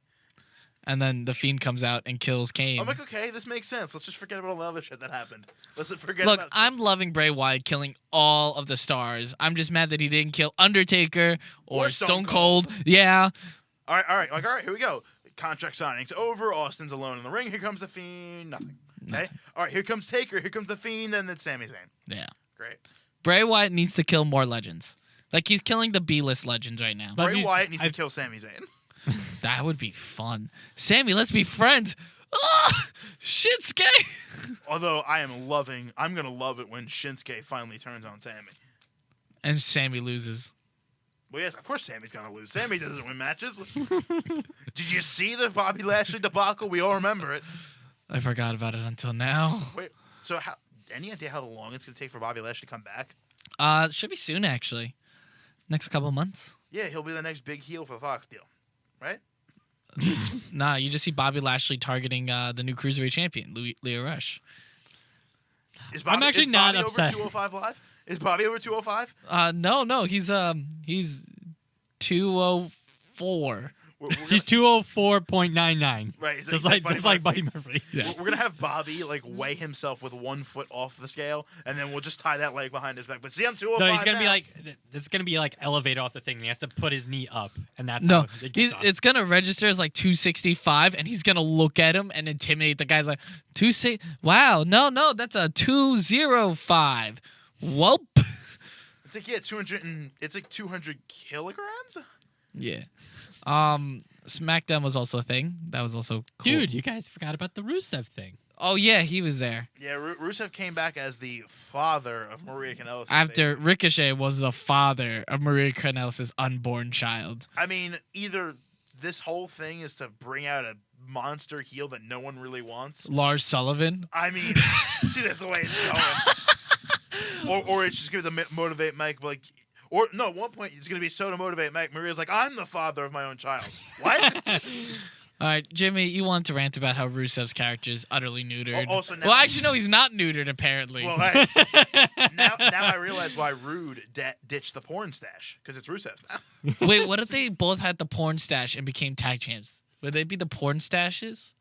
S1: And then the Fiend comes out and kills Kane.
S3: I'm like, okay, this makes sense. Let's just forget about all the other shit that happened. Let's forget
S1: Look,
S3: about.
S1: I'm loving Bray Wyatt killing all of the stars. I'm just mad that he didn't kill Undertaker or
S3: Or Stone
S1: Stone Cold. Yeah.
S3: All right. Like, all right, here we go. Contract signing's over. Austin's alone in the ring. Here comes the Fiend. Nothing. Okay.
S1: Nothing.
S3: All right, here comes Taker. Here comes the Fiend, and then Sami Zayn.
S1: Yeah.
S3: Great.
S1: Bray Wyatt needs to kill more legends. Like, he's killing the B-list legends right now.
S2: But
S3: Bray
S2: he's-
S3: Wyatt needs to
S2: I've-
S3: kill Sami Zayn.
S1: That would be fun. Sammy, let's be friends. Ah, Shinsuke.
S3: Although I'm gonna love it when Shinsuke finally turns on Sammy.
S1: And Sammy loses.
S3: Well, yes, of course Sammy's gonna lose. Sammy doesn't win matches. Did you see the Bobby Lashley debacle? We all remember it.
S1: I forgot about it until now.
S3: Wait, so any idea how long it's gonna take for Bobby Lashley to come back?
S1: Should be soon, actually. Next couple months.
S3: Yeah, he'll be the next big heel for the Fox deal, right?
S1: Nah, you just see Bobby Lashley targeting the new Cruiserweight champion, Leo Rush.
S3: Is
S2: I'm actually
S3: is
S2: not
S3: Bobby
S2: upset.
S3: Over 205 live? Is Bobby over 205?
S1: No, he's 204.
S2: She's 204.99.
S3: Right, it's
S2: Just
S3: like
S2: like
S3: Buddy
S2: Buddy Murphy.
S3: We're gonna have Bobby like weigh himself with 1 foot off the scale, and then we'll just tie that leg behind his back. But see, I'm 205.
S2: No, he's gonna be
S3: now.
S2: like, it's gonna be like elevated off the thing. And he has to put his knee up, and that's
S1: No,
S2: how it gets on.
S1: it's gonna register as like 265, and he's gonna look at him and intimidate the guy's like 26. Wow, no, that's a 205. Whoop.
S3: It's like 200 and it's like 200 kilograms.
S1: Yeah. SmackDown was also a thing. That was also cool.
S2: Dude, you guys forgot about the Rusev thing.
S1: Oh yeah, he was there.
S3: Yeah, Rusev came back as the father of Maria Kanellis.
S1: After Ricochet was the father of Maria Kanellis' unborn child.
S3: I mean, either this whole thing is to bring out a monster heel that no one really wants.
S1: Lars Sullivan.
S3: I mean, see, that's the way it's going. or it's just going to motivate Mike, like, or no, at one point it's going to be so to motivate Mike. Maria's like, I'm the father of my own child. What?
S1: All right, Jimmy, you want to rant about how Rusev's character is utterly neutered.
S3: Also now-
S1: well, actually, no, he's not neutered, apparently.
S3: Well, hey, now I realize why Rude ditched the porn stash, because it's Rusev's now.
S1: Wait, what if they both had the porn stash and became tag champs? Would they be the porn stashes?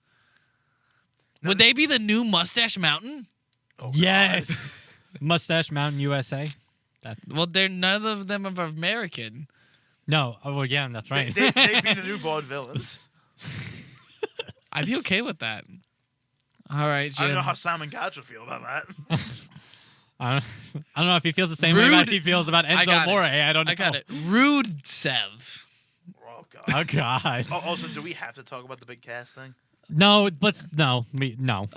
S1: Would they be the new Mustache Mountain?
S3: Oh,
S2: Yes. Mustache Mountain USA.
S1: Well, they're none of them are American.
S2: No. Oh, well, yeah, that's right.
S3: They'd be the new vaudevillains.
S1: I'd be okay with that. All right, Jim.
S3: I don't know how Simon Gotch would feel about that.
S2: I don't know if he feels the same way about he feels about
S1: I
S2: Enzo
S1: got it.
S2: Amore. I don't know.
S1: I got it. Rude Sev.
S3: Oh god.
S2: Oh, God.
S3: Also, do we have to talk about the big cast thing?
S2: No, let's... No. We don't.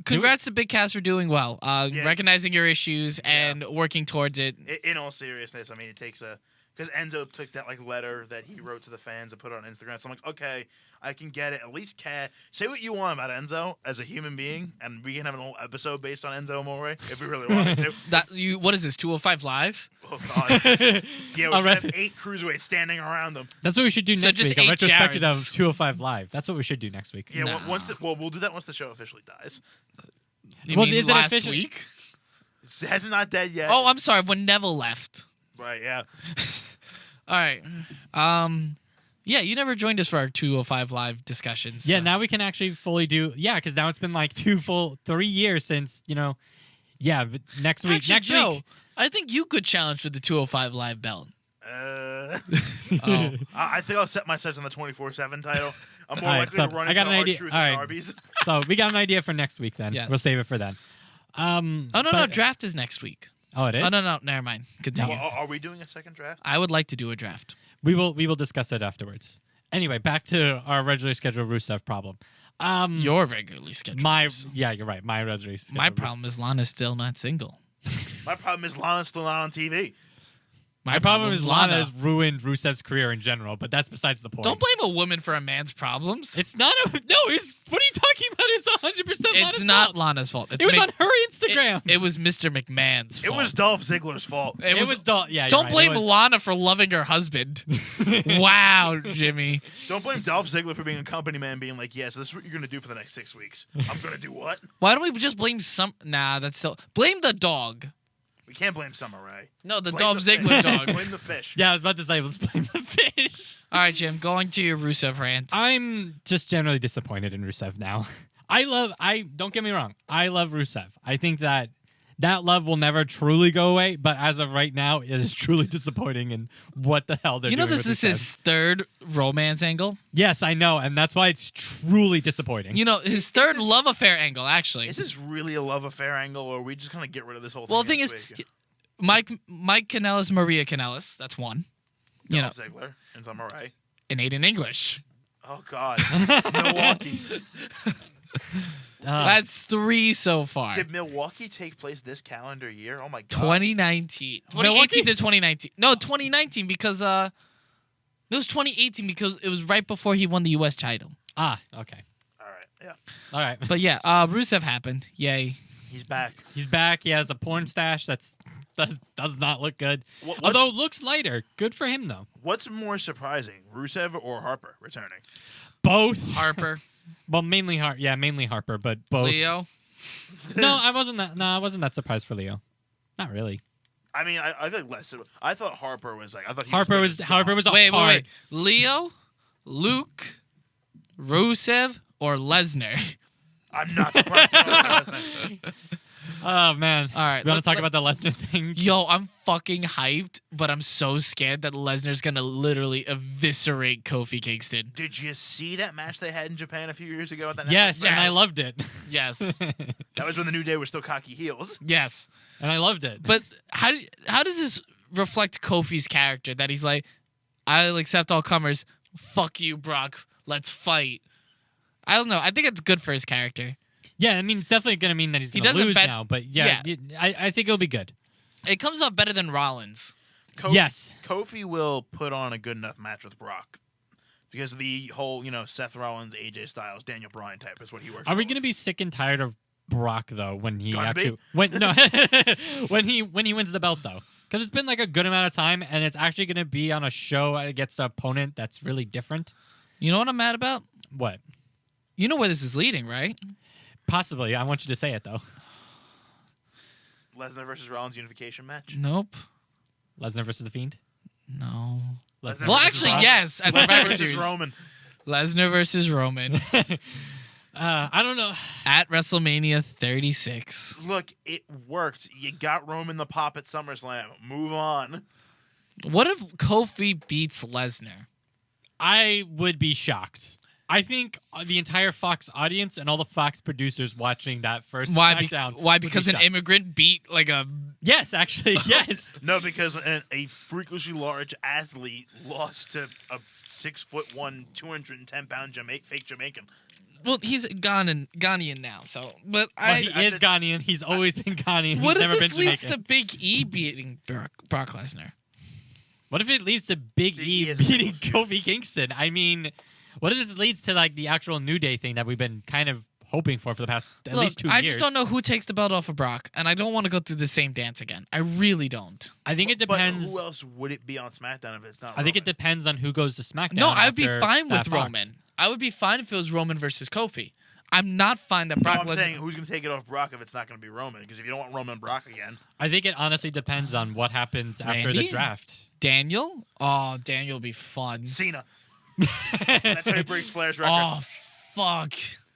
S1: Congrats to Big Cass for doing well,
S3: Yeah.
S1: recognizing your issues and working towards it.
S3: In all seriousness, I mean, it takes a... Because Enzo took that letter that he wrote to the fans and put it on Instagram. So I'm like, okay, I can get it. At least say what you want about Enzo as a human being, and we can have an whole episode based on Enzo Amore if we really wanted to.
S1: What is this? 205 Live?
S3: Oh god. Yeah, we
S2: All right.
S3: have 8 cruiserweights standing around them.
S2: That's what we should do
S1: So
S2: next
S1: just
S2: week. A
S1: 8
S2: retrospective of
S1: Jareds.
S2: 205 Live. That's what we should do next week.
S3: Yeah,
S1: Nah.
S3: we'll do that once the show officially dies.
S1: You
S2: Well,
S1: mean
S2: is it
S1: last
S2: official-
S1: week?
S3: It's not dead yet.
S1: Oh, I'm sorry. When Neville left.
S3: right, yeah.
S1: All right. Yeah, you never joined us for our 205 Live discussions.
S2: Yeah,
S1: so.
S2: now we can actually fully do... Yeah, because now it's been like 3 years since, Yeah, but next week.
S1: Actually,
S2: next
S1: Joe,
S2: week.
S1: I think you could challenge for the 205 Live belt.
S3: Oh.
S1: Oh.
S3: I think I'll set my sights on the 24/7 title. I'm more
S2: All right,
S3: likely
S2: so
S3: to run
S2: I
S3: into
S2: got an idea.
S3: R-Truth
S2: All
S3: and
S2: right.
S3: Arby's.
S2: So we got an idea for next week then.
S1: Yes.
S2: We'll save it for then.
S1: Oh, no. Draft is next week.
S2: Oh, it is?
S1: Oh, no. Never mind. Continue.
S3: Well, are we doing a second draft?
S1: I would like to do a draft.
S2: We will discuss it afterwards. Anyway, back to our regularly scheduled Rusev problem.
S1: Your regularly scheduled.
S2: Yeah, you're right. My regularly scheduled
S1: My problem is Lana's still not single.
S3: My problem is Lana's still not on TV.
S2: My problem is Lana has ruined Rusev's career in general, but that's besides the point.
S1: Don't blame a woman for a man's problems.
S2: It's not a... No, it's... What are you talking about? It's 100% Lana's
S1: It's not
S2: fault.
S1: Lana's fault. It's
S2: It was
S1: Mc-
S2: on her Instagram.
S1: It was Mr. McMahon's fault.
S3: It was Dolph Ziggler's fault.
S1: It was
S2: yeah,
S1: Don't
S2: you're right.
S1: blame
S2: It was-
S1: Lana for loving her husband. Wow, Jimmy.
S3: Don't blame Dolph Ziggler for being a company man, being like, "Yeah, so this is what you're gonna do for the next 6 weeks." I'm gonna do what?
S1: Why don't we just blame some? Nah, that's still blame the dog.
S3: We can't blame Summer Rae.
S1: No, the
S3: Blame
S1: Dolph
S3: the
S1: Ziggler
S3: fish.
S1: dog.
S3: Blame the fish.
S2: Yeah, I was about to say, let's blame the fish.
S1: All right, Jim. Going to your Rusev rant.
S2: I'm just generally disappointed in Rusev now. Don't get me wrong. I love Rusev. I think that love will never truly go away, but as of right now, it is truly disappointing in what the hell they're
S1: You know
S2: doing
S1: this
S2: with
S1: is
S2: Rusev.
S1: his third romance angle.
S2: Yes, I know, and that's why it's truly disappointing.
S1: You know his third love affair angle. Actually,
S3: Is this really a love affair angle, or are we just gonna get rid of this whole thing?
S1: well, the thing is,
S3: next week?
S1: Mike Kanellis, Maria Kanellis. That's one. You know,
S3: Dolph Ziggler and Summer Rae.
S1: in Aiden English.
S3: Oh God, Milwaukee.
S1: That's 3 so far.
S3: Did Milwaukee take place this calendar year? Oh my God.
S1: 2019, 2018 to 2019. No, 2019 because it was 2018 because it was right before he won the U.S. title.
S2: Okay.
S3: All right, yeah,
S2: All right.
S1: But yeah, Rusev happened. Yay.
S3: he's back.
S2: He's back. He has a porn stash that does not look good.
S3: What-
S2: Although it looks lighter. Good for him, though.
S3: What's more surprising, Rusev or Harper returning?
S2: Both.
S1: Harper,
S2: Well, mainly Harper, but both.
S1: Leo.
S2: No, I wasn't that surprised for Leo. Not really.
S3: I mean, I feel like less. I thought Harper was like. I thought he
S2: Harper
S3: was
S2: a
S1: Wait.
S2: hard.
S1: Leo, Luke, Rusev, or Lesnar?
S3: I'm not surprised. At all.
S2: Oh man.
S1: All right,
S2: We want to talk
S1: let-
S2: about the Lesnar thing?
S1: Yo, I'm fucking hyped, but I'm so scared that Lesnar's gonna literally eviscerate Kofi Kingston.
S3: Did you see that match they had in Japan a few years ago at that?
S2: Yes,
S3: Netflix
S2: and I
S3: match?
S2: loved it.
S1: Yes,
S3: That was when the New Day were still cocky heels.
S1: yes.
S2: And I loved it.
S1: But how does this reflect Kofi's character? That he's like, I'll accept all comers. Fuck you, Brock. Let's fight. I don't know. I think it's good for his character.
S2: yeah, I mean, it's definitely going to mean that he's
S1: He
S2: going to
S1: doesn't
S2: lose
S1: bet-
S2: now. But yeah, I think it'll be good.
S1: It comes off better than Rollins.
S2: Yes.
S3: Kofi will put on a good enough match with Brock because of the whole, Seth Rollins, AJ Styles, Daniel Bryan type is what he works.
S2: Are we
S3: well
S2: going to be sick and tired of Brock though when he
S3: Gonna
S2: actually
S3: be.
S2: when he wins the belt though? Because it's been like a good amount of time, and it's actually going to be on a show against an opponent that's really different.
S1: You know what I'm mad about?
S2: What?
S1: You know where this is leading, right?
S2: Possibly. I want you to say it though.
S3: with? Lesnar versus Rollins unification match.
S1: Nope.
S2: Lesnar versus the Fiend.
S1: No.
S3: Lesnar
S1: Well,
S3: versus
S1: actually,
S3: Roman.
S1: yes. At
S3: Lesnar
S1: Survivor
S3: versus
S1: Series.
S3: Roman.
S1: Lesnar versus Roman.
S2: I don't know.
S1: At WrestleMania 36.
S3: Look, it worked. You got Roman the pop at SummerSlam. Move on.
S1: What if Kofi beats Lesnar?
S2: I would be shocked. I think the entire Fox audience and all the Fox producers watching that first SmackDown.
S1: Why? Because an immigrant beat like a.
S2: Yes, actually, yes.
S3: No, because a freakishly large athlete lost to a 6'1", 210-pound fake Jamaican.
S1: Well, he's Ghanaian now, so. But
S2: Well, he is Ghanaian. He's always been Ghanaian.
S1: What
S2: He's
S1: if
S2: never
S1: this
S2: been
S1: leads
S2: Jamaican.
S1: to Big E beating Brock Lesnar?
S2: What if it leads to Big
S3: Big
S2: E
S3: E is
S2: beating
S3: a-
S2: Kofi Kingston? I mean, what if this leads to like the actual New Day thing that we've been kind of hoping for the past at least 2 years?
S1: I just don't know who takes the belt off of Brock, and I don't want to go through the same dance again. I really don't.
S2: I think it depends.
S3: But who else would it be on SmackDown if it's not
S2: I think it
S3: Roman?
S2: depends on who goes to SmackDown.
S1: No, I would be
S2: after
S1: fine with
S2: that Fox.
S1: Roman. I would be fine if it was Roman versus Kofi. I'm not fine that
S3: No,
S1: Brock
S3: I'm
S1: Lesnar.
S3: saying who's going to take it off Brock if it's not going to be Roman? Because if you don't want Roman and Brock again,
S2: I think it honestly depends on what happens after
S1: Randy?
S2: the draft.
S1: Daniel? Oh, Daniel will be fun.
S3: Cena. That's how he breaks Flair's record.
S1: Oh, fuck.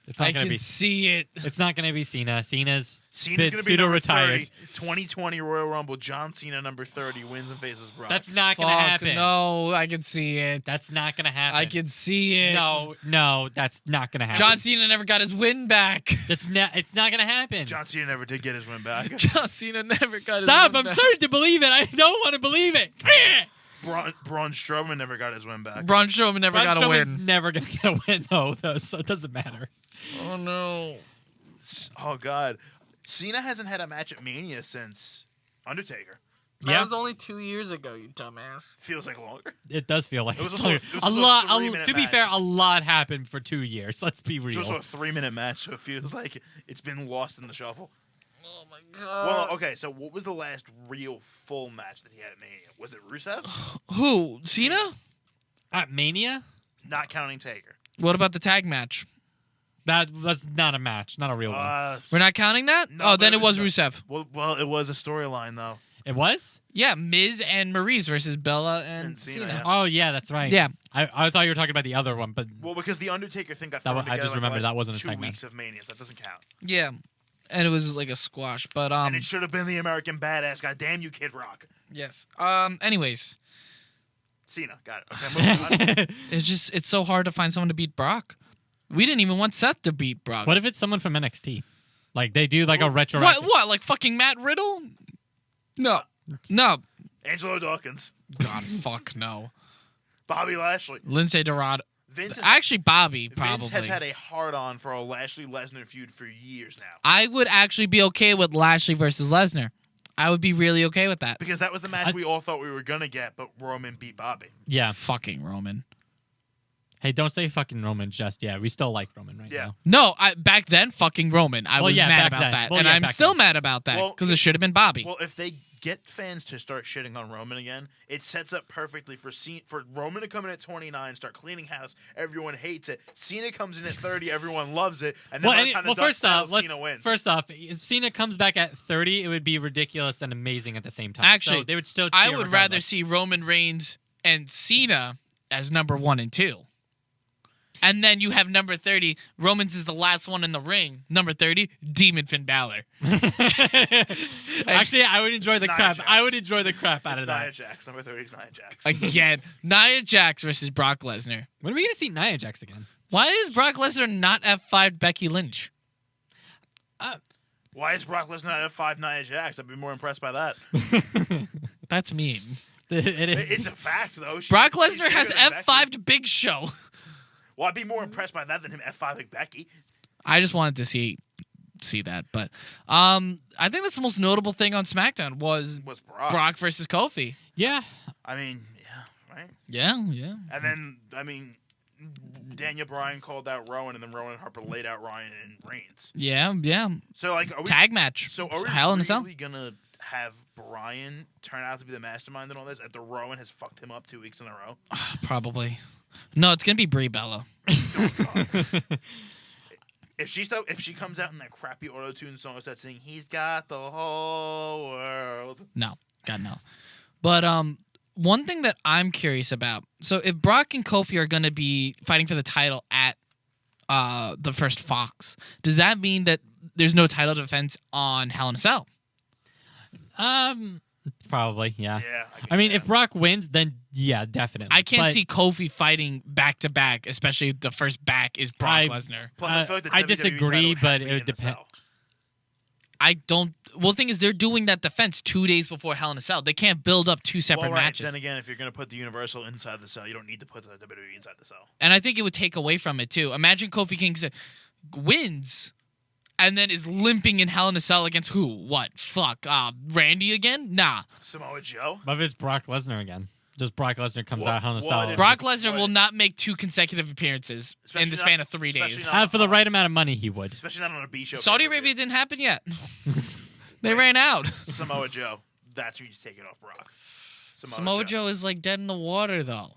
S2: It's not
S1: I
S2: gonna
S1: can
S2: be.
S1: see it.
S2: It's not gonna be Cena. Cena's
S3: Cena's
S2: been
S3: going to be number
S2: pseudo-retired.
S3: 30. 2020 Royal Rumble. John Cena, number 30, wins and faces Brock.
S2: That's not
S1: Fuck,
S2: gonna happen.
S1: no. I can see it.
S2: That's not gonna happen.
S1: I can see it.
S2: No, that's not gonna happen.
S1: John Cena never got his win back.
S2: It's not gonna happen.
S3: John Cena never did get his win back.
S1: John Cena never got
S2: Stop!
S1: his win
S2: I'm
S1: back.
S2: starting to believe it. I don't want to believe it.
S3: Braun Strowman never got his win back.
S1: Braun Strowman never got a
S2: Braun Strowman's
S1: win.
S2: never gonna get a win though, so it doesn't matter.
S1: Oh, no.
S3: Oh, God. Cena hasn't had a match at Mania since Undertaker.
S1: That
S2: Yeah.
S1: was only 2 years ago, you dumbass.
S3: Feels like longer.
S2: It does feel like
S3: It was
S2: it's
S3: also-
S2: like
S3: it was
S2: a
S3: also a
S2: lot.
S3: 3-minute
S2: To be
S3: match.
S2: fair, a lot happened for 2 years. Let's be
S3: It's
S2: real.
S3: also a 3-minute match, so it feels like it's been lost in the shuffle.
S1: Oh, my God.
S3: Well, okay, so what was the last real full match that he had at Mania? Was it Rusev?
S1: Who? Cena?
S2: At Mania,
S3: Not counting Taker.
S1: What about the tag match?
S2: that was not a match, not a real one.
S1: We're not counting that?
S3: No,
S1: Oh,
S3: but
S1: then
S3: it
S1: it was
S3: was-
S1: Rusev.
S3: Well, it was a storyline, though.
S2: It was.
S1: Yeah, Miz and Maurice versus Bella and
S3: And Cena,
S1: Cena.
S3: yeah.
S2: Oh yeah, that's right.
S1: Yeah.
S2: I thought you were talking about the other one, but
S3: Well, because the Undertaker thing got
S2: That
S3: thrown
S2: one- I
S3: together
S2: just
S3: like
S2: remember
S3: the
S2: that
S3: last
S2: wasn't a
S3: 2
S2: tag match.
S3: weeks of Mania, so that doesn't count.
S1: Yeah. And it was like a squash. But
S3: And it should have been the American Badass. God damn you, Kid Rock.
S1: yes. Anyways,
S3: Cena, got it. Okay, moving on.
S1: it's so hard to find someone to beat Brock. We didn't even want Seth to beat Brock.
S2: what if it's someone from NXT? Like they do like a retroactive.
S1: What? Like fucking Matt Riddle? No. No.
S3: Angelo Dawkins.
S1: God, fuck no.
S3: Bobby Lashley.
S1: Lindsay Dorado.
S3: Vince, has,
S1: Actually, Bobby, probably.
S3: Vince has had a hard-on for a Lashley-Lesnar feud for years now.
S1: I would actually be okay with Lashley versus Lesnar. I would be really okay with that.
S3: Because that was the match we all thought we were going to get, but Roman beat Bobby.
S2: Yeah.
S1: Fucking Roman.
S2: Hey, don't say fucking Roman just yet. We still like Roman right
S3: Yeah.
S2: now.
S1: No, back then, fucking Roman. I
S2: Well,
S1: was
S2: yeah,
S1: mad
S2: back
S1: about
S2: then.
S1: that.
S2: Well,
S1: and
S2: yeah,
S1: I'm
S2: back
S1: still
S2: then.
S1: mad about that
S3: Well,
S1: because it should have been Bobby.
S3: Well, if they get fans to start shitting on Roman again, it sets up perfectly for Roman to come in at 29, start cleaning house. Everyone hates it. Cena comes in at 30, everyone loves it. And then by the time the dust
S2: first off,
S3: settles, Cena wins.
S2: first off, if Cena comes back at 30, it would be ridiculous and amazing at the same time.
S1: Actually,
S2: so they would still.
S1: I
S2: cheer
S1: would rather
S2: regardless.
S1: see Roman Reigns and Cena as number 1 and 2. And then you have number 30. Roman's is the last one in the ring. Number 30, Demon Finn Balor.
S2: Actually, I would enjoy the
S3: Nia
S2: crap.
S3: Jax.
S2: I would enjoy the crap out
S3: It's
S2: of
S3: Nia
S2: that.
S3: Jax. Number 30 is Nia Jax.
S1: Again, Nia Jax versus Brock Lesnar.
S2: When are we gonna see Nia Jax again?
S1: Why is Brock Lesnar not F5 Becky Lynch?
S3: Why is Brock Lesnar not at 5 Nia Jax? I'd be more impressed by that.
S1: That's mean.
S2: It is.
S3: It's a fact, though.
S1: Brock
S3: She's
S1: Lesnar has
S3: bigger than Becky.
S1: F5'd Big Show.
S3: Well, I'd be more impressed by that than him F5ing Becky.
S1: I just wanted to see that, but I think that's the most notable thing on SmackDown was
S3: Was Brock.
S1: Brock versus Kofi.
S2: Yeah.
S3: I mean, yeah, right?
S1: Yeah.
S3: And then, I mean, Daniel Bryan called out Rowan, and then Rowan and Harper laid out Ryan and Reigns.
S1: Yeah.
S3: So, like, are we,
S1: Tag match.
S3: so are we
S1: Hell in a Cell.
S3: really going to have Bryan turn out to be the mastermind in all this after Rowan has fucked him up 2 weeks in a row?
S1: Probably. No, it's gonna be Brie Bella.
S3: If she comes out in that crappy auto-tune song and starts singing, "He's got the whole world."
S1: No, God no. But one thing that I'm curious about. So if Brock and Kofi are gonna be fighting for the title at the first Fox, does that mean that there's no title defense on Hell in a Cell?
S2: Probably, yeah.
S3: Yeah.
S2: I mean, if Brock wins, then yeah, definitely.
S1: I can't
S2: But
S1: see Kofi fighting back to back, especially if the first back is Brock Lesnar.
S3: Plus, I feel like the
S2: I
S3: WWE
S2: disagree,
S3: title would have
S2: but
S3: to be
S2: it would
S3: in the
S2: depend.
S3: cell.
S1: I don't. Well, the thing is, they're doing that defense 2 days before Hell in a Cell. They can't build up two separate
S3: Well, right.
S1: matches.
S3: Then again, if you're going to put the Universal inside the cell, you don't need to put the WWE inside the cell.
S1: And I think it would take away from it too. Imagine Kofi Kingston wins and then is limping in Hell in a Cell against who? What? Fuck. Randy again? Nah.
S3: Samoa Joe?
S2: But if it's Brock Lesnar again, just Brock Lesnar comes
S3: What-
S2: out Hell in a
S3: what
S2: Cell.
S3: if-
S1: Brock Lesnar
S3: What?
S1: will not make 2 consecutive appearances in
S3: Especially
S1: the
S3: not-
S1: span of 3
S3: especially
S1: days.
S3: not-
S2: For the right amount of money, he would.
S3: Especially not on a B show.
S1: Saudi
S3: pay-per-view.
S1: Arabia didn't happen yet. They ran out.
S3: Samoa Joe. That's who you just take it off Brock.
S1: Samoa Joe is like dead in the water though.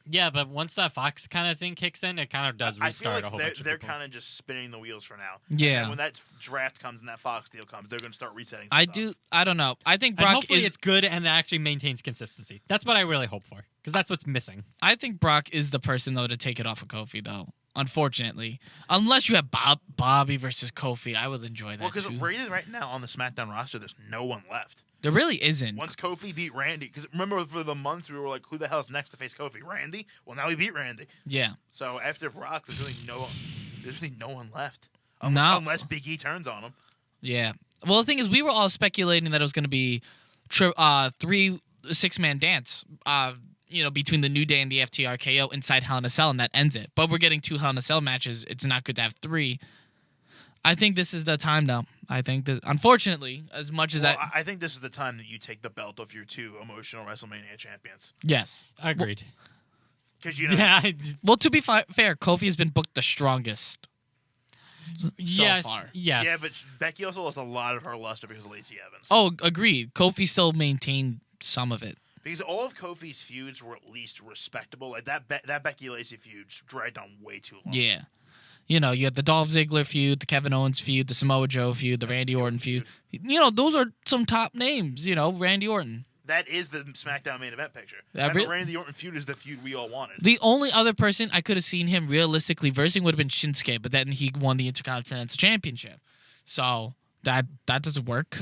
S2: Yeah, but once that Fox kind of thing kicks in, it kind of does
S3: I feel
S2: restart
S3: like
S2: a whole
S3: they're,
S2: bunch of
S3: they're
S2: people.
S3: kind of just spinning the wheels for now.
S1: Yeah.
S3: And when that draft comes and that Fox deal comes, they're going to start resetting.
S1: I
S3: stuff.
S1: do. I don't know. I think
S2: And
S1: Brock
S2: hopefully
S1: is.
S2: it's good and it actually maintains consistency. That's what I really hope for, because that's what's missing.
S1: I think Brock is the person though to take it off of Kofi though. Unfortunately, unless you have Bobby versus Kofi, I would enjoy that
S3: Well, because
S1: too.
S3: right now on the SmackDown roster, there's no one left.
S1: There really isn't.
S3: Once Kofi beat Randy, because remember for the months we were like, who the hell's next to face Kofi? Randy? Well, now he beat Randy.
S1: Yeah.
S3: So after Brock, there's really no one left.
S1: No.
S3: Unless Big E turns on him.
S1: Yeah. Well, the thing is, we were all speculating that it was going to be 3 6-man dance. Between the New Day and the FTRKO inside Hell in a Cell, and that ends it. But we're getting 2 Hell in a Cell matches. It's not good to have 3. I think this is the time, though. I think that, unfortunately, as much as
S3: Well,
S1: that,
S3: I think this is the time that you take the belt off your 2 emotional WrestleMania champions.
S1: yes.
S2: Agreed.
S3: Because you know,
S2: Yeah,
S1: Well, to be fair, Kofi has been booked the strongest.
S2: yes,
S1: far.
S2: yes.
S3: yeah, but Becky also lost a lot of her luster because of Lacey Evans.
S1: Oh, agreed. Kofi still maintained some of it.
S3: Because all of Kofi's feuds were at least respectable. Like that Becky Lacey feud dragged on way too long.
S1: Yeah. You had the Dolph Ziggler feud, the Kevin Owens feud, the Samoa Joe feud, the Randy Orton feud. Those are some top names, Randy Orton.
S3: That is the SmackDown main event picture.
S1: Yeah,
S3: And
S1: really?
S3: the Randy Orton feud is the feud we all wanted.
S1: The only other person I could have seen him realistically versing would have been Shinsuke, but then he won the Intercontinental Championship. So that doesn't work.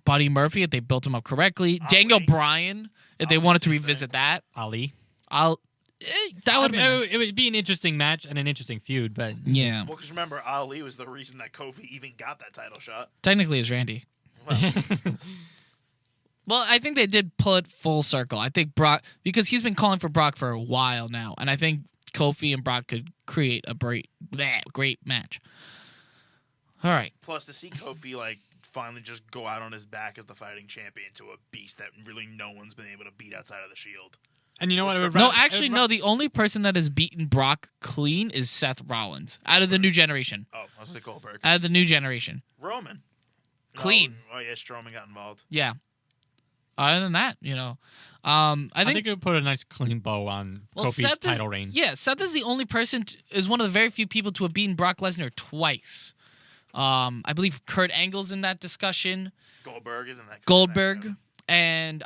S1: Buddy Murphy, if they built him up correctly.
S3: Ali.
S1: Daniel Bryan, if they
S3: Ali,
S1: wanted to
S3: same
S1: revisit
S3: thing.
S1: that.
S2: Ali.
S1: That would
S2: It would be an interesting match and an interesting feud, but
S1: yeah.
S3: Well, because remember, Ali was the reason that Kofi even got that title shot.
S1: Technically, it's Randy.
S3: Well,
S1: Well, I think they did pull it full circle. I think Brock, because he's been calling for Brock for a while now, and I think Kofi and Brock could create a great match. All right.
S3: plus, to see Kofi finally just go out on his back as the fighting champion to a beast that really no one's been able to beat outside of the Shield.
S2: and you know what? I would
S1: No,
S2: rather-
S1: actually, no. The only person that has beaten Brock clean is Seth Rollins out of the new generation.
S3: Oh, I was like Goldberg.
S1: Out of the new generation.
S3: Roman.
S1: Clean.
S3: Oh yeah, Strowman got involved.
S1: Yeah. Other than that, I think
S2: it would put a nice clean bow on Kofi's
S1: Seth is-
S2: title reign.
S1: Yeah, Seth is the only person, is one of the very few people to have beaten Brock Lesnar twice. I believe Kurt Angle's in that discussion.
S3: Goldberg isn't that?
S1: Goldberg. And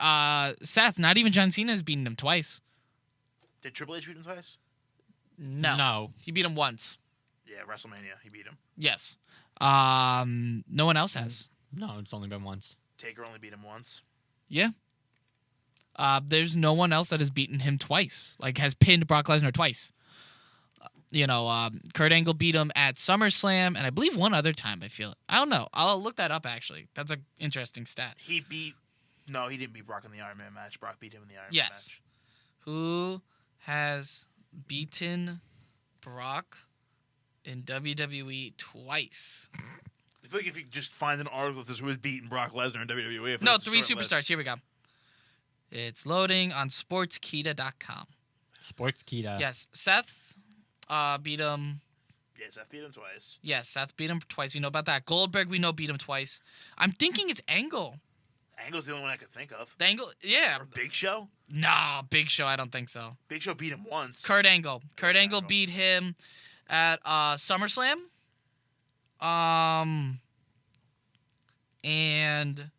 S1: Seth, not even John Cena has beaten him twice.
S3: Did Triple H beat him twice?
S1: No. He beat him once.
S3: Yeah, WrestleMania, he beat him.
S1: Yes. No one else has.
S2: No, it's only been once.
S3: Taker only beat him once.
S1: Yeah. There's no one else that has beaten him twice. Has pinned Brock Lesnar twice. Kurt Angle beat him at SummerSlam, and I believe one other time, I don't know. I'll look that up, actually. That's an interesting stat.
S3: No, he didn't beat Brock in the Iron Man match. Brock beat him in the Iron Man
S1: Yes.
S3: match.
S1: Who has beaten Brock in WWE twice?
S3: I feel like if you just find an article that says who has beaten Brock Lesnar in WWE. I feel
S1: No,
S3: like it's a
S1: 3
S3: short list.
S1: superstars. Here we go. It's loading on sportskita.com.
S2: Sports Kita.
S1: Yes, Seth beat him.
S3: Yeah, Seth beat him twice.
S1: Yes, Seth beat him twice. We know about that. Goldberg, we know, beat him twice. I'm thinking it's Angle.
S3: Angle's the only one I could think of.
S1: The Angle, yeah.
S3: Or Big Show?
S1: No, Big Show, I don't think so.
S3: Big Show beat him once.
S1: Kurt Angle. Kurt Angle
S3: Angle.
S1: beat him at SummerSlam. And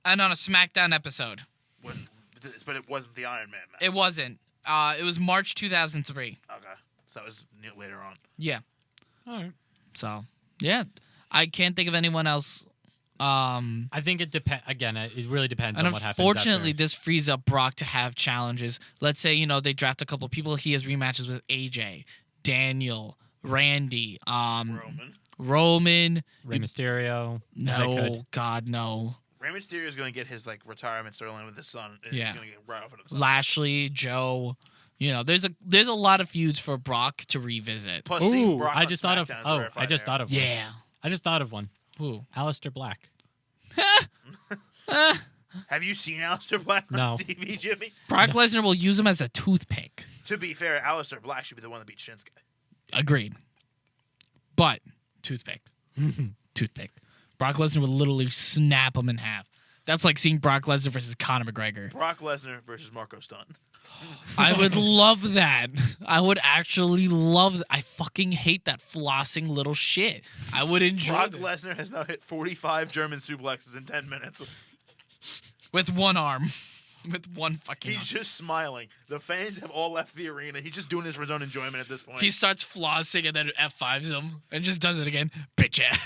S1: on a SmackDown episode.
S3: But it wasn't the Iron Man match.
S1: It wasn't. It was March 2003.
S3: Okay. So that was later on.
S1: Yeah.
S2: All right.
S1: So yeah, I can't think of anyone else.
S2: I think it depends. Again, it really depends
S1: And
S2: on what happens.
S1: unfortunately,
S2: After.
S1: this frees up Brock to have challenges. Let's say, they draft a couple people. He has rematches with AJ, Daniel, Randy, Roman.
S2: Rey Mysterio.
S1: No, God, no.
S3: Rey Mysterio is going to get his retirement storyline with his son.
S1: Yeah.
S3: He's going to get right off of himself.
S1: Lashley, Joe. There's a lot of feuds for Brock to revisit.
S3: Plus, seeing
S2: Ooh,
S3: Brock
S2: I
S3: on
S2: just thought of.
S3: SmackDown is a
S2: Oh,
S3: rare
S2: I
S3: fight
S2: just
S3: there.
S2: thought of one.
S1: Yeah.
S2: I just thought of one.
S1: Who?
S2: Aleister Black.
S3: Have you seen Aleister Black on
S2: No.
S3: TV, Jimmy?
S1: Brock Lesnar will use him as a toothpick.
S3: To be fair, Aleister Black should be the one that beat Shinsuke.
S1: Agreed. But toothpick. Toothpick. Brock Lesnar would literally snap him in half. That's like seeing Brock Lesnar versus Conor McGregor.
S3: Brock Lesnar versus Marco Stunt.
S1: I would love that. I would actually love that. I fucking hate that flossing little shit. I would enjoy
S3: Brock
S1: that.
S3: Lesnar has now hit 45 German suplexes in 10 minutes.
S1: With one arm. With one fucking
S3: He's
S1: arm.
S3: just smiling. The fans have all left the arena. He's just doing this for his own enjoyment at this point.
S1: He starts flossing and then F5s him and just does it again. Bitch ass.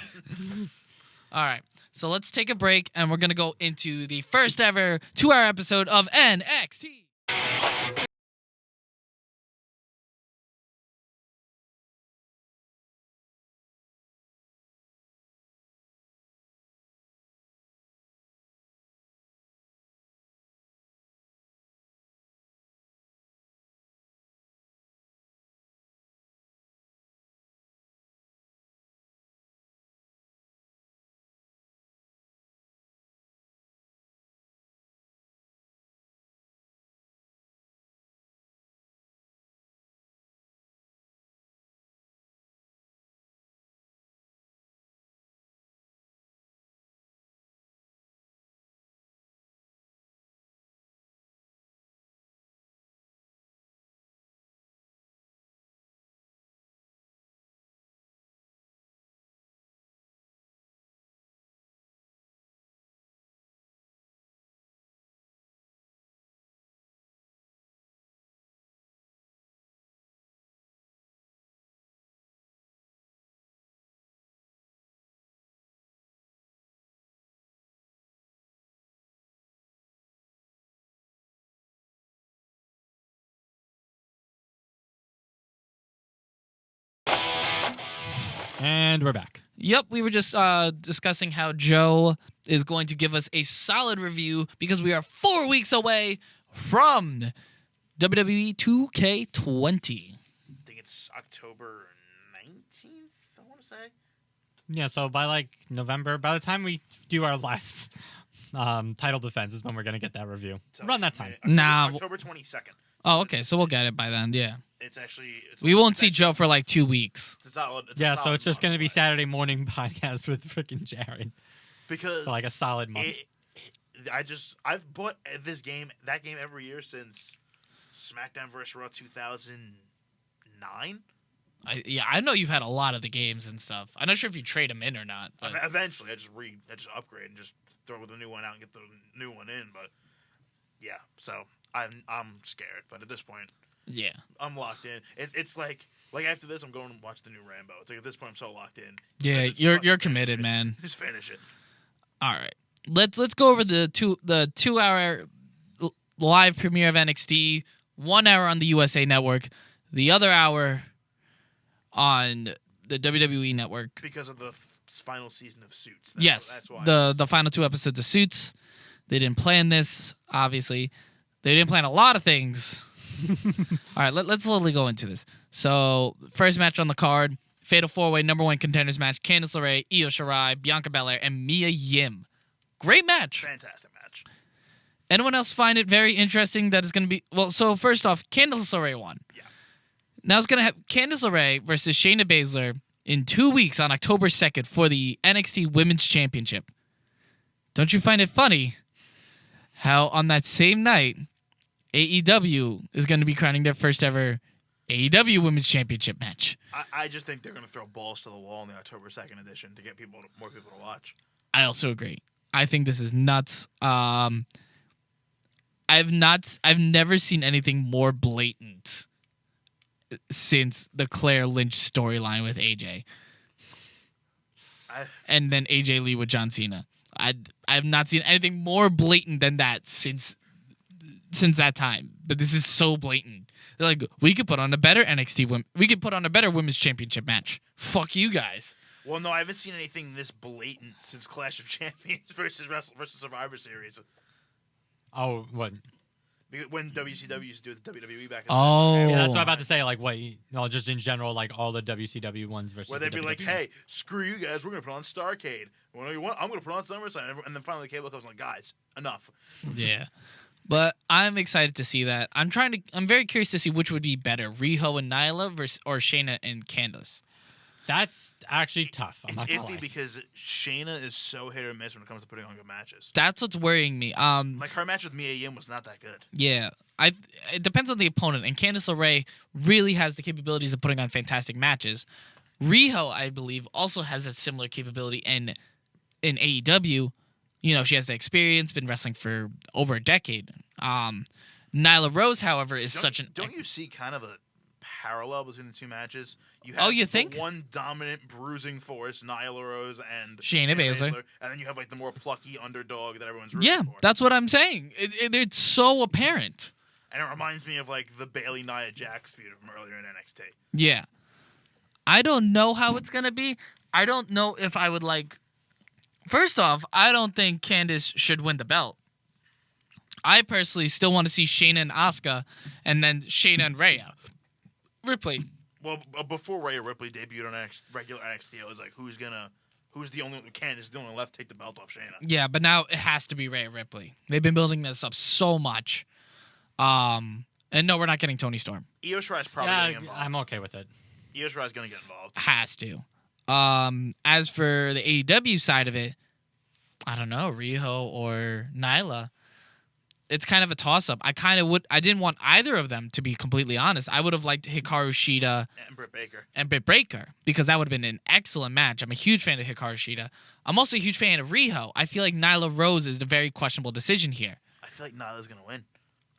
S1: All right. So let's take a break and we're going to go into the first ever 2-hour episode of NXT.
S2: And we're back.
S1: Yep, we were just discussing how Joe is going to give us a solid review because we are 4 weeks away from WWE 2K20.
S3: I think it's October 19th, I want to say.
S2: Yeah, so by November, by the time we do our last title defense is when we're going to get that review.
S3: So,
S2: Around that time.
S3: October 22nd.
S1: Oh, okay, so we'll get it by then, yeah.
S3: It's actually...
S1: We won't see Joe for like 2 weeks.
S3: It's a solid,
S2: Yeah, so
S3: solid
S2: it's just
S3: month
S2: going to be
S3: away.
S2: Saturday morning podcast with freaking Jared
S3: Because
S2: for like a solid month.
S3: I've bought that game every year since SmackDown vs. Raw 2009.
S1: I know you've had a lot of the games and stuff. I'm not sure if you trade them in or not. But
S3: Eventually, I just upgrade and just throw the new one out and get the new one in. But yeah, so I'm scared. But at this point,
S1: yeah.
S3: I'm locked in. It's like after this, I'm going to watch the new Rambo. It's like at this point, I'm so locked in.
S1: Yeah,
S3: I just
S1: you're
S3: fucking
S1: committed,
S3: finish it.
S1: man.
S3: Just finish it.
S1: All right. Let's go over the 2-hour live premiere of NXT, 1 hour on the USA Network, the other hour on the WWE Network.
S3: Because of the final season of Suits.
S1: Yes,
S3: That's why.
S1: the final 2 episodes of Suits. They didn't plan this, obviously. They didn't plan a lot of things. All right, let's slowly go into this. So, first match on the card, Fatal 4-Way #1 contenders match, Candice LeRae, Io Shirai, Bianca Belair, and Mia Yim. Great match.
S3: Fantastic match.
S1: Anyone else find it very interesting that it's going to be... Well, so first off, Candice LeRae won.
S3: Yeah.
S1: Now it's going to have Candice LeRae versus Shayna Baszler in 2 weeks on October 2nd for the NXT Women's Championship. Don't you find it funny how on that same night, AEW is going to be crowning their first ever AEW Women's Championship match?
S3: I just think they're going to throw balls to the wall in the October 2nd edition to get more people to watch.
S1: I also agree. I think this is nuts. I've never seen anything more blatant since the Claire Lynch storyline with AJ. And then AJ Lee with John Cena. I have not seen anything more blatant than that since that time. But this is so blatant. They're like, we could put on a better we could put on a better women's championship match. Fuck you guys.
S3: Well, no, I haven't seen anything this blatant since Clash of Champions versus Survivor Series.
S2: Oh, what?
S3: When WCW used to do it the WWE back in
S1: Oh.
S3: the day.
S2: Yeah, that's what I'm about to say. Like, what? Just in general, like all the WCW ones versus.
S3: Where they'd
S2: the
S3: be like,
S2: WWE.
S3: hey, screw you guys, we're going to put on Starrcade. Well, you want? I'm going to put on SummerSlam. And then finally the cable comes like, guys, enough.
S1: Yeah. But I'm excited to see that. I'm very curious to see which would be better, Riho and Nyla versus or Shayna and Candice.
S2: That's actually tough. I'm
S3: It's
S2: not gonna lie.
S3: iffy because Shayna is so hit or miss when it comes to putting on good matches.
S1: That's what's worrying me.
S3: Like her match with Mia Yim was not that good.
S1: Yeah. It depends on the opponent, and Candice LeRae really has the capabilities of putting on fantastic matches. Riho, I believe, also has a similar capability in AEW. You know, she has the experience, been wrestling for over a decade. Nyla Rose, however, is
S3: Don't you see kind of a parallel between the two matches? You
S1: you
S3: the
S1: think?
S3: one dominant bruising force, Nyla Rose and
S1: Shayna Baszler.
S3: and then you have like the more plucky underdog that everyone's rooting
S1: Yeah,
S3: for.
S1: that's what I'm saying. It's so apparent.
S3: And it reminds me of like the Bayley Nia Jax feud from earlier in NXT.
S1: Yeah. I don't know how it's going to be. I don't know if I would like... First off, I don't think Candice should win the belt. I personally still want to see Shayna and Asuka, and then Shayna and Rhea. Ripley.
S3: Well, before Rhea Ripley debuted on regular NXT, I was like, who's the only Candice the only left to take the belt off Shayna?
S1: Yeah, but now it has to be Rhea Ripley. They've been building this up so much. And no, we're not getting Toni Storm.
S3: Io Shirai's probably
S2: Yeah,
S3: getting involved.
S2: I'm okay with it.
S3: Io Shirai's going to get involved.
S1: Has to. As for the AEW side of it, I don't know, Riho or Nyla. It's kind of a toss-up. I didn't want either of them, to be completely honest. I would have liked Hikaru Shida
S3: And Britt Baker.
S1: because that would have been an excellent match. I'm a huge fan of Hikaru Shida. I'm also a huge fan of Riho. I feel like Nyla Rose is a very questionable decision here.
S3: I feel like Nyla's going to win.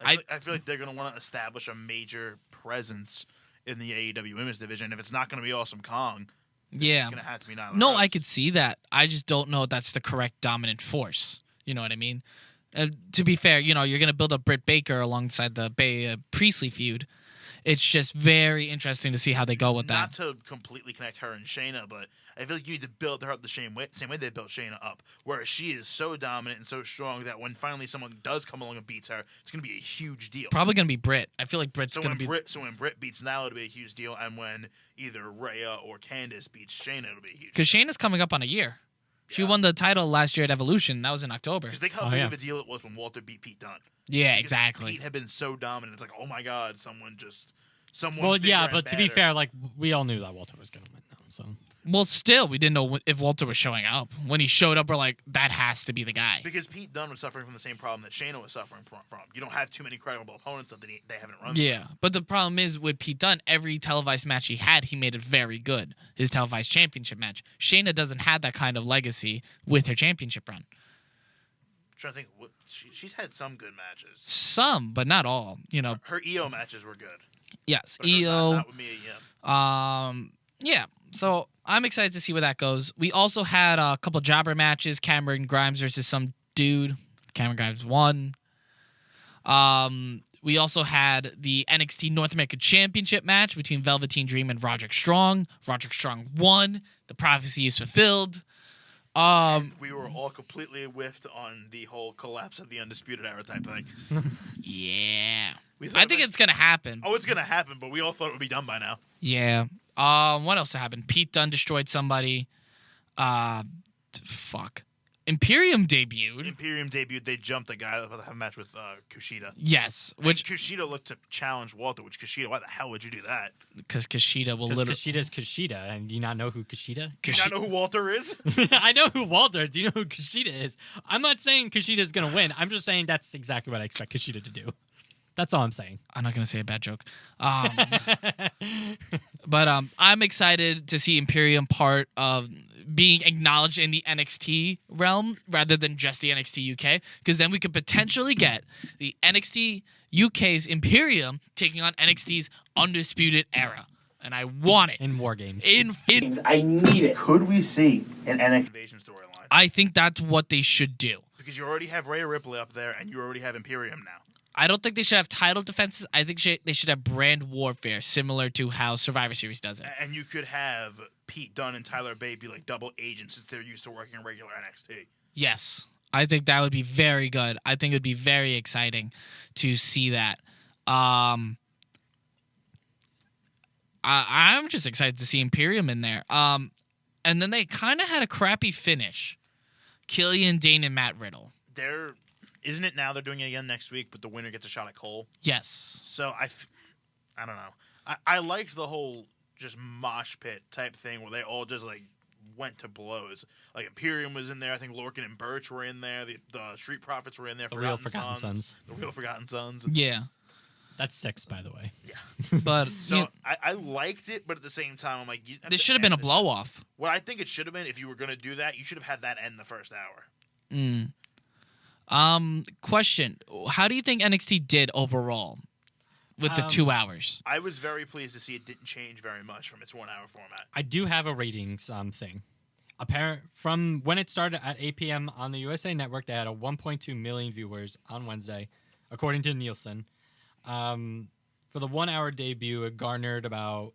S3: I feel like they're going to want to establish a major presence in the AEW Women's Division. If it's not going to be Awesome Kong,
S1: Yeah.
S3: it's going to have to be Nyla
S1: No,
S3: Rose.
S1: I could see that. I just don't know if that's the correct dominant force. You know what I mean? To be fair, you're going to build up Britt Baker alongside the Priestley feud. It's just very interesting to see how they go with that.
S3: Not to completely connect her and Shayna, but I feel like you need to build her up the same way they built Shayna up, where she is so dominant and so strong that when finally someone does come along and beats her, it's going to be a huge deal.
S1: Probably going to be Britt. I feel like Britt's
S3: So
S1: going to be...
S3: when Britt beats Nyla, it'll be a huge deal, and when either Rhea or Candice beats Shayna, it'll be a huge deal.
S1: Because Shayna's coming up on a year. She
S3: Yeah.
S1: won the title last year at Evolution. That was in October.
S3: Because think how
S2: Oh,
S3: big
S2: yeah.
S3: of a deal it was when Walter beat Pete Dunne.
S1: Yeah,
S3: Because
S1: exactly.
S3: Pete had been so dominant. It's like, oh my God, someone.
S2: Well,
S3: bigger
S2: yeah,
S3: and
S2: but to be
S3: badder.
S2: fair, like we all knew that Walter was going to win, though. So
S1: Well, still, we didn't know if Walter was showing up. When he showed up, we're like, that has to be the guy.
S3: Because Pete Dunne was suffering from the same problem that Shayna was suffering from. You don't have too many credible opponents that they haven't run.
S1: Yeah, but the problem is with Pete Dunne, every televised match he had, he made it very good. His televised championship match. Shayna doesn't have that kind of legacy with her championship run.
S3: I'm trying to think. She's had some good matches.
S1: Some, but not all.
S3: Her EO matches were good.
S1: Yes,
S3: But
S1: EO.
S3: Not with Mia Yim.
S1: Yeah. So I'm excited to see where that goes. We also had a couple jobber matches. Cameron Grimes versus some dude. Cameron Grimes won. We also had the NXT North America Championship match between Velveteen Dream and Roderick Strong. Roderick Strong won. The prophecy is fulfilled.
S3: We were all completely whiffed on the whole collapse of the Undisputed Era type thing.
S1: Yeah.
S3: We thought
S1: I think
S3: it-
S1: it's going to happen.
S3: Oh, it's gonna happen, but we all thought it would be done by now.
S1: Yeah. What else happened? Pete Dunne destroyed somebody. Fuck. Imperium debuted.
S3: Imperium debuted. They jumped a guy that would have a match with Kushida.
S1: Yes, which
S3: Kushida looked to challenge Walter. Which Kushida? Why the hell would you do that?
S1: because Kushida will
S2: because
S1: literally.
S2: Kushida's Kushida, and do you not know who Kushida?
S3: Do you not know who Walter is?
S2: I know who Walter. Do you know who Kushida is? I'm not saying Kushida's gonna win. I'm just saying that's exactly what I expect Kushida to do. That's all I'm saying.
S1: I'm not gonna say a bad joke. But I'm excited to see Imperium part of being acknowledged in the NXT realm rather than just the NXT UK, because then we could potentially get the NXT UK's Imperium taking on NXT's Undisputed Era. And I want it.
S2: In War Games.
S5: I need it. Could we see an NXT
S3: Invasion storyline?
S1: I think that's what they should do.
S3: Because you already have Rhea Ripley up there, and you already have Imperium now.
S1: I don't think they should have title defenses. I think they should have brand warfare, similar to how Survivor Series does it.
S3: And you could have Pete Dunne and Tyler Bate be like double agents since they're used to working in regular NXT.
S1: Yes. I think that would be very good. I think it would be very exciting to see that. I'm just excited to see Imperium in there. And then they kind of had a crappy finish. Killian Dane and Matt Riddle.
S3: Isn't it now they're doing it again next week, but the winner gets a shot at Cole?
S1: Yes.
S3: So I don't know. I liked the whole just mosh pit type thing where they all just like went to blows. Like Imperium was in there. I think Lorcan and Birch were in there. The Street Profits were in there.
S2: The Real Forgotten Sons.
S3: The Real Forgotten Sons.
S1: Yeah.
S2: That's 6, by the way.
S3: Yeah.
S1: But
S3: So I liked it, but at the same time, I'm like,
S1: this should have been a blow off.
S3: What I think it should have been, if you were going to do that, you should have had that end the first hour.
S1: Question: how do you think NXT did overall with the 2 hours?
S3: I was very pleased to see it didn't change very much from its 1 hour format.
S2: I do have a ratings thing. From when it started at 8 p.m. on the USA Network, they had a 1.2 million viewers on Wednesday, according to Nielsen. For the 1 hour debut, it garnered about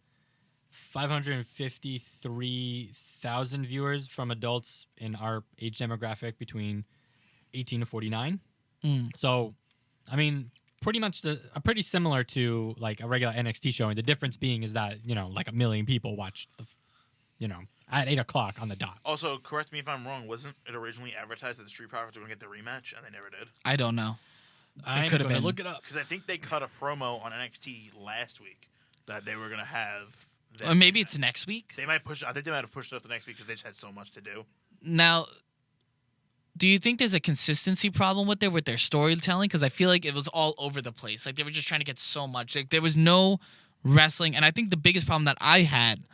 S2: 553,000 viewers from adults in our age demographic between 18 to 49. So, I mean, pretty much pretty similar to like a regular NXT showing. The difference being is that, like 1 million people watched at 8 o'clock on the dot.
S3: Also, correct me if I'm wrong, wasn't it originally advertised that the Street Profits were going to get the rematch, and they never did?
S1: I don't know.
S2: I
S1: could have been.
S2: Look it up.
S3: Because I think they cut a promo on NXT last week that they were going to have.
S1: Or maybe it's next week.
S3: They might push. I think they might have pushed it up to next week because they just had so much to do.
S1: Now, do you think there's a consistency problem with their storytelling? Because I feel like it was all over the place. Like they were just trying to get so much. Like there was no wrestling, and I think the biggest problem that I had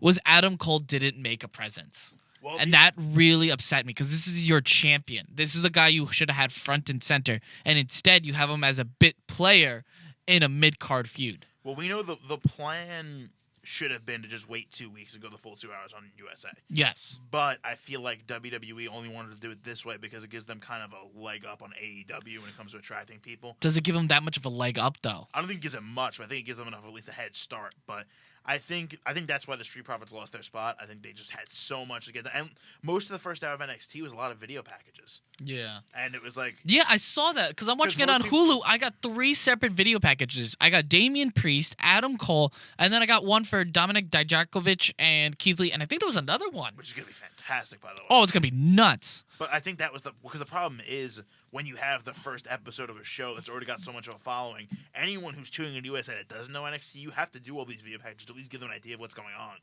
S1: was Adam Cole didn't make a presence.
S3: Well,
S1: And that really upset me because this is your champion. This is the guy you should have had front and center. And instead, you have him as a bit player in a mid-card feud.
S3: Well, we know the plan should have been to just wait 2 weeks and go the full 2 hours on USA.
S1: Yes.
S3: But I feel like WWE only wanted to do it this way because it gives them kind of a leg up on AEW when it comes to attracting people.
S1: Does it give him that much of a leg up, though?
S3: I don't think it gives them much, but I think it gives them enough, at least a head start. But I think that's why the Street Profits lost their spot. I think they just had so much to get done. And most of the first hour of NXT was a lot of video packages.
S1: Yeah.
S3: And it was like...
S1: Yeah, I saw that because I'm watching it on
S3: most people-
S1: Hulu. I got 3 separate video packages. I got Damian Priest, Adam Cole, and then I got one for Dominik Dijakovic and Keith Lee, and I think there was another one.
S3: Which is going to be fantastic, by the way.
S1: Oh, it's going to be nuts.
S3: But I think that was because the problem is when you have the first episode of a show that's already got so much of a following, anyone who's tuning into USA that doesn't know NXT, you have to do all these video packages to at least give them an idea of what's going on.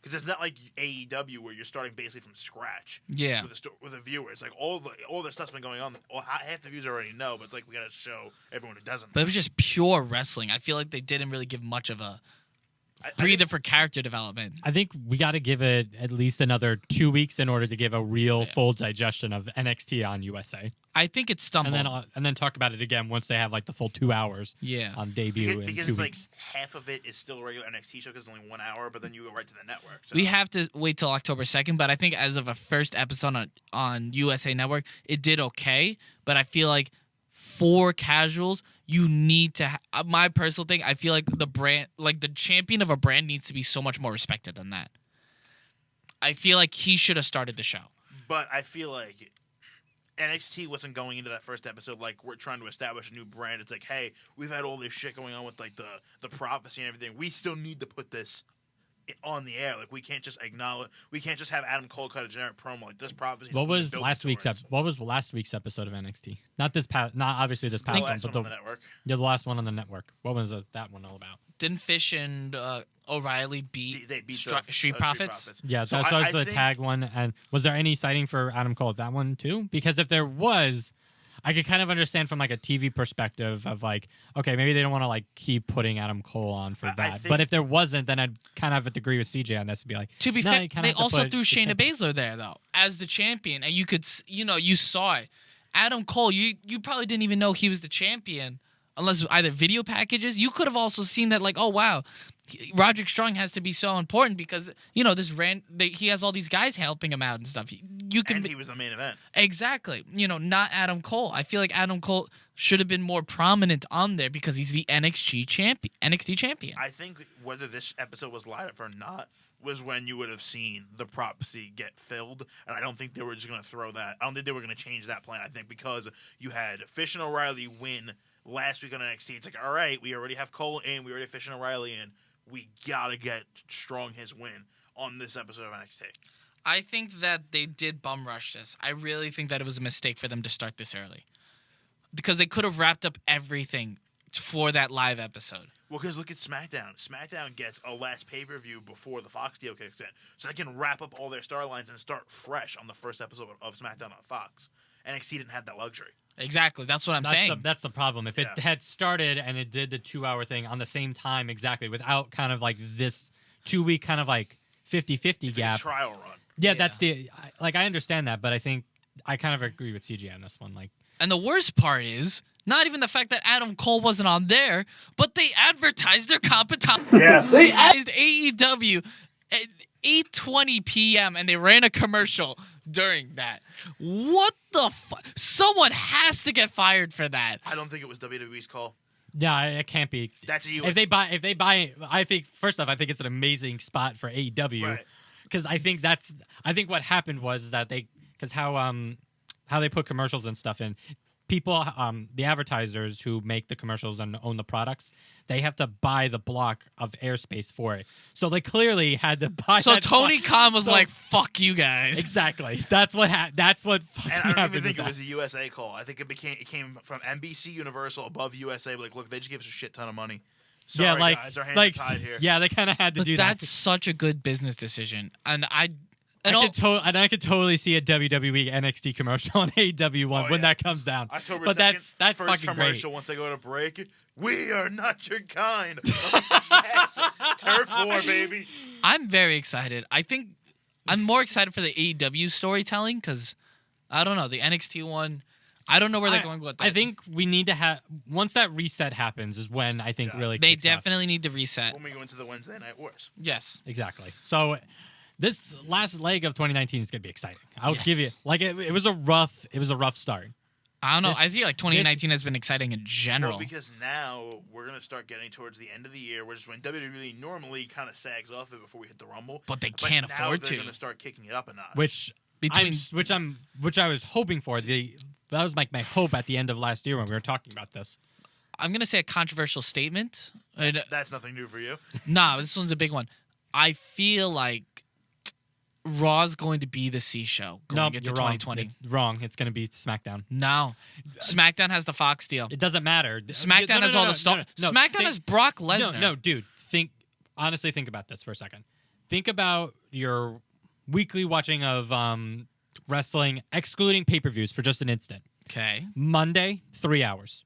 S3: Because it's not like AEW where you're starting basically from scratch.
S1: Yeah.
S3: With a viewer, it's like all the stuff's been going on. Half the viewers already know, but it's like we got to show everyone who doesn't.
S1: But it was just pure wrestling. I feel like they didn't really give much of a breather for character development.
S2: I think we got to give it at least another 2 weeks in order to give a real full digestion of NXT on USA,
S1: I think it stumbled.
S2: and then talk about it again once they have like the full 2 hours
S1: Yeah.
S2: on debut in
S3: because
S2: 2
S3: it's
S2: weeks.
S3: like half of it is still a regular NXT show because it's only 1 hour, but then you go right to the network. So.
S1: We have to wait till October 2nd, but I think as of a first episode on USA Network, it did okay. But I feel like for casuals, you need to. My personal thing, I feel like the brand, like the champion of a brand, needs to be so much more respected than that. I feel like he should have started the show.
S3: But I feel like NXT wasn't going into that first episode like we're trying to establish a new brand. It's like, hey, we've had all this shit going on with like the prophecy and everything. We still need to put this on the air. Like we can't just acknowledge. We can't just have Adam Cole cut a generic promo like this prophecy.
S2: What was last week's episode of NXT? Not obviously this past
S3: The
S2: one,
S3: last
S2: but
S3: one on the network.
S2: the last one on the network. What was that one all about?
S1: Didn't Fish and O'Reilly beat,
S3: They beat
S1: Street Profits?
S2: Yeah,
S3: So
S2: that was the
S3: think-
S2: tag one. And was there any sighting for Adam Cole at that one too? Because if there was, I could kind of understand from like a TV perspective of like, okay, maybe they don't want to like keep putting Adam Cole on for that. But if there wasn't, then I'd kind of have to agree with CJ on this and be like,
S1: To be
S2: no,
S1: fair,
S2: you kinda
S1: they
S2: have to
S1: also
S2: put
S1: threw
S2: the
S1: Shayna
S2: champion.
S1: Baszler there though as the champion, and you could, you saw it. Adam Cole, you probably didn't even know he was the champion unless either video packages. You could have also seen that like, oh wow, Roderick Strong has to be so important because he has all these guys helping him out and stuff. You can
S3: And he was the main event.
S1: exactly, not Adam Cole. I feel like Adam Cole should have been more prominent on there because he's the NXT champion.
S3: I think whether this episode was light up or not was when you would have seen the prop seat get filled, and I don't think they were just going to throw that. I don't think they were going to change that plan. I think because you had Fish and O'Reilly win last week on NXT, it's like, all right, we already have Cole in, we already have Fish and O'Reilly in. We got to get Strong his win on this episode of NXT.
S1: I think that they did bum rush this. I really think that it was a mistake for them to start this early because they could have wrapped up everything for that live episode.
S3: Well, because look at SmackDown. SmackDown gets a last pay-per-view before the Fox deal kicks in. So they can wrap up all their storylines and start fresh on the first episode of SmackDown on Fox. NXT didn't have that luxury.
S1: Exactly. That's what I'm saying.
S2: That's the problem. If it had started and it did the 2-hour thing on the same time exactly without kind of like this 2-week kind of like 50-50 gap.
S3: Like a trial run.
S2: Yeah, that's I understand that, but I think I kind of agree with CJ on this one. Like,
S1: and the worst part is not even the fact that Adam Cole wasn't on there, but they advertised their competition.
S5: Yeah.
S1: They advertised AEW at 8:20 p.m. and they ran a commercial during that. What the fuck? Someone has to get fired for that.
S3: I don't think it was WWE's call.
S2: yeah, it can't be.
S3: That's a
S2: If they buy, I think first off, I think it's an amazing spot for AEW
S3: Right.
S2: because I think what happened was that how they put commercials and stuff in. People, the advertisers who make the commercials and own the products, they have to buy the block of airspace for it. So they clearly had to buy.
S1: So
S2: that
S1: Tony
S2: spot.
S1: Khan was
S2: So-
S1: like, "Fuck you guys."
S2: Exactly. That's what That's what fucking
S3: And I don't
S2: happened
S3: even think
S2: with
S3: it was
S2: that.
S3: a USA call. I think it came from NBC Universal above USA. Like, look, they just gave us a shit ton of money. Sorry,
S2: Yeah, like
S3: guys, our hands
S2: like
S3: are tied here.
S2: yeah, they kind of had to
S1: But
S2: do
S1: that's
S2: that.
S1: such a good business decision, and I
S2: could totally see a WWE NXT commercial on AEW one
S3: Oh,
S2: when
S3: yeah.
S2: that comes down.
S3: October
S2: But
S3: 2nd,
S2: that's
S3: first
S2: fucking great.
S3: commercial once they go to break. We are not your kind. Yes, turf war, baby.
S1: I'm very excited. I think I'm more excited for the AEW storytelling because I don't know the NXT one. I don't know where they're going with that.
S2: I think we need to have once that reset happens is when I think really
S1: they
S2: kicks off.
S1: definitely need to reset.
S3: When we go into the Wednesday Night Wars.
S1: Yes.
S2: Exactly. So this last leg of 2019 is going to be exciting. I'll
S1: Yes.
S2: give you like it was a rough start.
S1: I don't know.
S2: This-
S1: I feel like 2019 has been exciting in general.
S3: Well, because now we're going to start getting towards the end of the year, which is when WWE normally kind of sags off it before we hit the Rumble.
S1: But they can't
S3: now
S1: afford
S3: they're
S1: to.
S3: going to start kicking it up a notch.
S2: Which I was hoping for. That was like my hope at the end of last year when we were talking about this.
S1: I'm going to say a controversial statement.
S3: That's nothing new for you.
S1: Nah, this one's a big one. I feel like Raw's going to be the C show going
S2: Nope,
S1: into
S2: you're
S1: 2020.
S2: wrong. It's wrong. It's going to be SmackDown.
S1: No. SmackDown has the Fox deal.
S2: It doesn't matter.
S1: SmackDown has all the stars. SmackDown has Brock Lesnar.
S2: No, dude. Honestly, think about this for a second. Think about your weekly watching of wrestling, excluding pay-per-views for just an instant.
S1: Okay.
S2: Monday, 3 hours.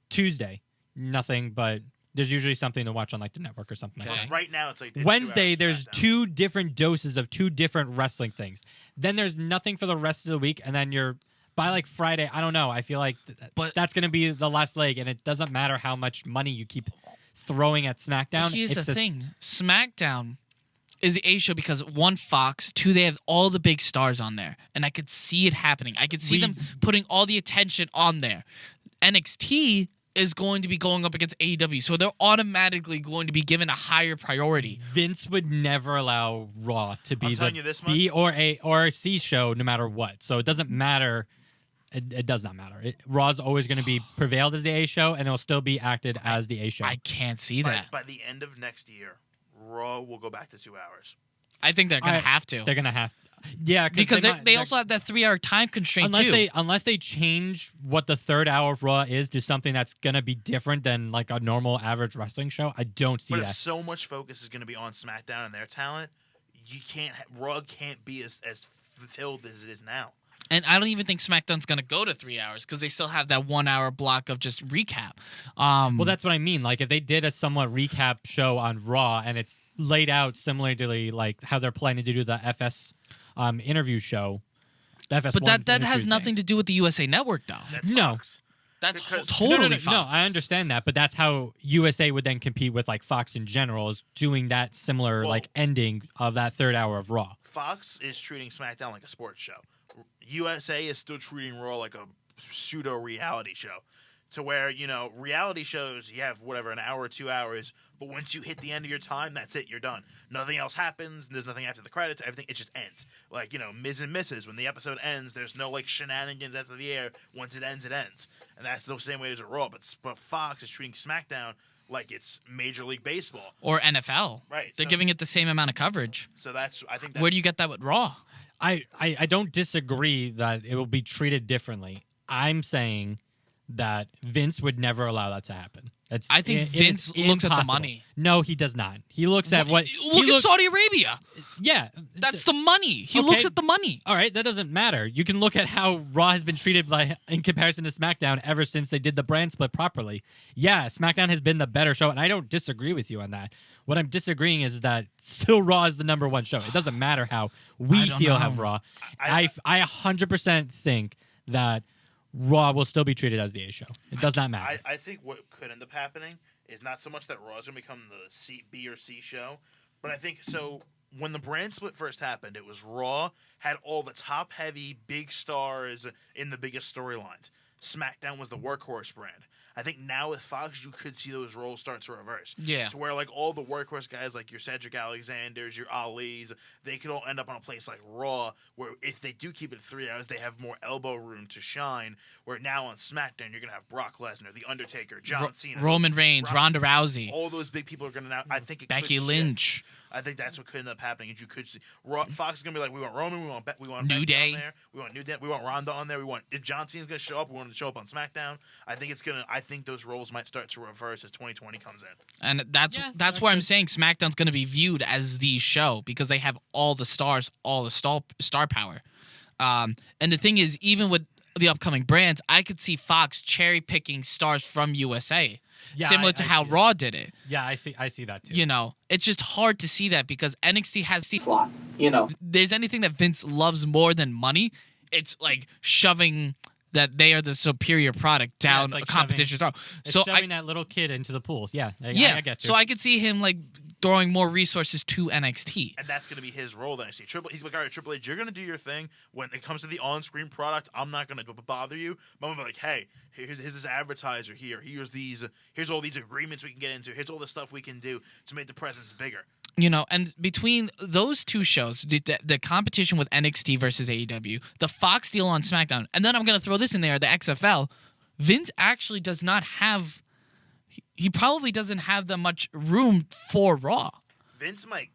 S2: Tuesday, nothing, but there's usually something to watch on like the network or something like
S1: Okay.
S2: that.
S3: Right now, it's like
S2: Wednesday,
S3: 2 hours
S2: there's
S3: SmackDown.
S2: 2 different doses of 2 different wrestling things. Then there's nothing for the rest of the week, and then you're by like Friday. I don't know. I feel like
S1: But-
S2: that's going to be the last leg, and it doesn't matter how much money you keep throwing at SmackDown.
S1: Here's
S2: It's
S1: the
S2: this-
S1: thing. SmackDown is the A show because 1, Fox, 2, they have all the big stars on there. And I could see it happening. I could see them putting all the attention on there. NXT is going to be going up against AEW, so they're automatically going to be given a higher priority.
S2: Vince would never allow Raw to be
S3: I'm
S2: the
S3: telling you this
S2: B
S3: much.
S2: or a C show, no matter what. So it doesn't matter. It does not matter. Raw's always going to be prevailed as the A show, and it'll still be acted as the A show.
S1: I can't see that.
S3: By the end of next year, Raw will go back to 2 hours.
S1: I think they're going to have to.
S2: They're going to have, yeah,
S1: Because
S2: might-
S1: they also have that 3-hour time constraint, too.
S2: unless they change what the third hour of Raw is to something that's going to be different than like a normal average wrestling show. I don't see
S3: But
S2: that.
S3: if so much focus is going to be on SmackDown and their talent, you can't. Raw can't be as filled as it is now.
S1: And I don't even think SmackDown's going to go to 3 hours because they still have that 1 hour block of just recap.
S2: Well, that's what I mean. Like, if they did a somewhat recap show on Raw and it's laid out similarly like how they're planning to do the FS interview show. The FS1
S1: but that has
S2: interview
S1: nothing to do with the USA Network, though.
S3: That's
S2: No.
S3: Fox.
S1: That's
S3: Because-
S1: totally
S2: no,
S1: Fox.
S2: I understand that, but that's how USA would then compete with like Fox in general, is doing that similar
S3: Well-
S2: like ending of that third hour of Raw.
S3: Fox is treating SmackDown like a sports show. USA is still treating Raw like a pseudo reality show. To where, reality shows, you have whatever, an hour or 2 hours, but once you hit the end of your time, that's it, you're done. Nothing else happens, there's nothing after the credits, everything, it just ends. Like, Ms. and Mrs., when the episode ends, there's no, like, shenanigans after the air. Once it ends, it ends. And that's the same way as a Raw, but Fox is treating SmackDown like it's Major League Baseball.
S1: Or NFL.
S3: Right.
S1: They're giving it the same amount of coverage.
S3: So I think that's...
S1: Where do you get that with Raw?
S2: I don't disagree that it will be treated differently. I'm saying that Vince would never allow that to happen.
S1: I think Vince looks at the money.
S2: No, he does not. He looks at what...
S1: Look at Saudi Arabia.
S2: Yeah.
S1: That's the money. He
S2: Okay.
S1: looks at the money.
S2: All right, that doesn't matter. You can look at how Raw has been treated in comparison to SmackDown ever since they did the brand split properly. Yeah, SmackDown has been the better show, and I don't disagree with you on that. What I'm disagreeing is that still Raw is the number one show. It doesn't matter how we feel have Raw. I 100% think that Raw will still be treated as the A show. It does not matter.
S3: I think what could end up happening is not so much that Raw's going to become the B or C show, but I think so. When the brand split first happened, it was Raw had all the top-heavy big stars in the biggest storylines. SmackDown was the workhorse brand. I think now with Fox, you could see those roles start to reverse.
S1: Yeah.
S3: To where like all the workhorse guys, like your Cedric Alexanders, your Alis, they could all end up on a place like Raw, where if they do keep it 3 hours, they have more elbow room to shine. Where now on SmackDown, you're gonna have Brock Lesnar, The Undertaker, John Cena,
S1: Roman Reigns, Ronda Rousey,
S3: all those big people are gonna now. I think it
S1: Becky
S3: could shift.
S1: Lynch.
S3: I think that's what could end up happening. Is you could see Fox is gonna be like, we want Roman, we want
S1: New
S3: Becky
S1: Day.
S3: on there, we want New Day, we want Ronda on there, we want if John Cena's gonna show up, we want him to show up on SmackDown. I think those roles might start to reverse as 2020 comes in.
S1: And that's where I'm saying SmackDown's going to be viewed as the show because they have all the stars, all the star power. And the thing is, even with the upcoming brands, I could see Fox cherry picking stars from USA, similar to how Raw did it.
S2: Yeah, I see that too.
S1: It's just hard to see that because NXT has
S5: slot.
S1: There's anything that Vince loves more than money, it's like shoving that they are the superior product down
S2: it's like
S1: a competition star.
S2: It's
S1: So
S2: shoving that little kid into the pool. Yeah, I get you.
S1: So I could see him like throwing more resources to NXT.
S3: And that's going to be his role then. He's like, all right, Triple H, you're going to do your thing. When it comes to the on-screen product, I'm not going to bother you. But I'm going to be like, hey, here's this advertiser here. Here's all these agreements we can get into. Here's all the stuff we can do to make the presence bigger.
S1: And between those two shows, the competition with NXT versus AEW, the Fox deal on SmackDown, and then I'm going to throw this in there, the XFL, Vince actually does not have... He probably doesn't have that much room for Raw.
S3: Vince might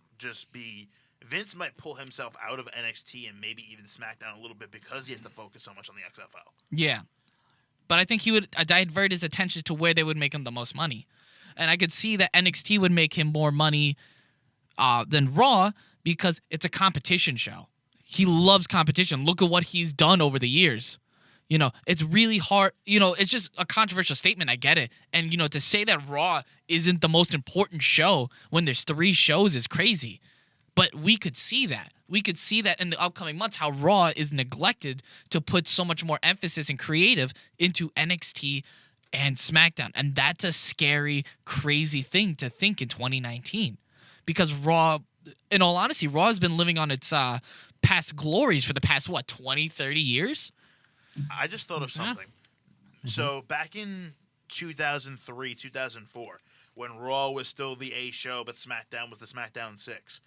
S3: pull himself out of NXT and maybe even SmackDown a little bit because he has to focus so much on the XFL.
S1: Yeah. But I think he would divert his attention to where they would make him the most money. And I could see that NXT would make him more money than Raw because it's a competition show. He loves competition. Look at what he's done over the years. It's really hard. It's just a controversial statement. I get it. And, to say that Raw isn't the most important show when there's 3 shows is crazy. But we could see that. We could see that in the upcoming months, how Raw is neglected to put so much more emphasis and creative into NXT and SmackDown. And that's a scary, crazy thing to think in 2019. Because Raw, in all honesty, Raw has been living on its past glories for the past, 20, 30 years?
S3: I just thought of something. So back in 2003, 2004, when Raw was still the A show, but SmackDown was the SmackDown 6,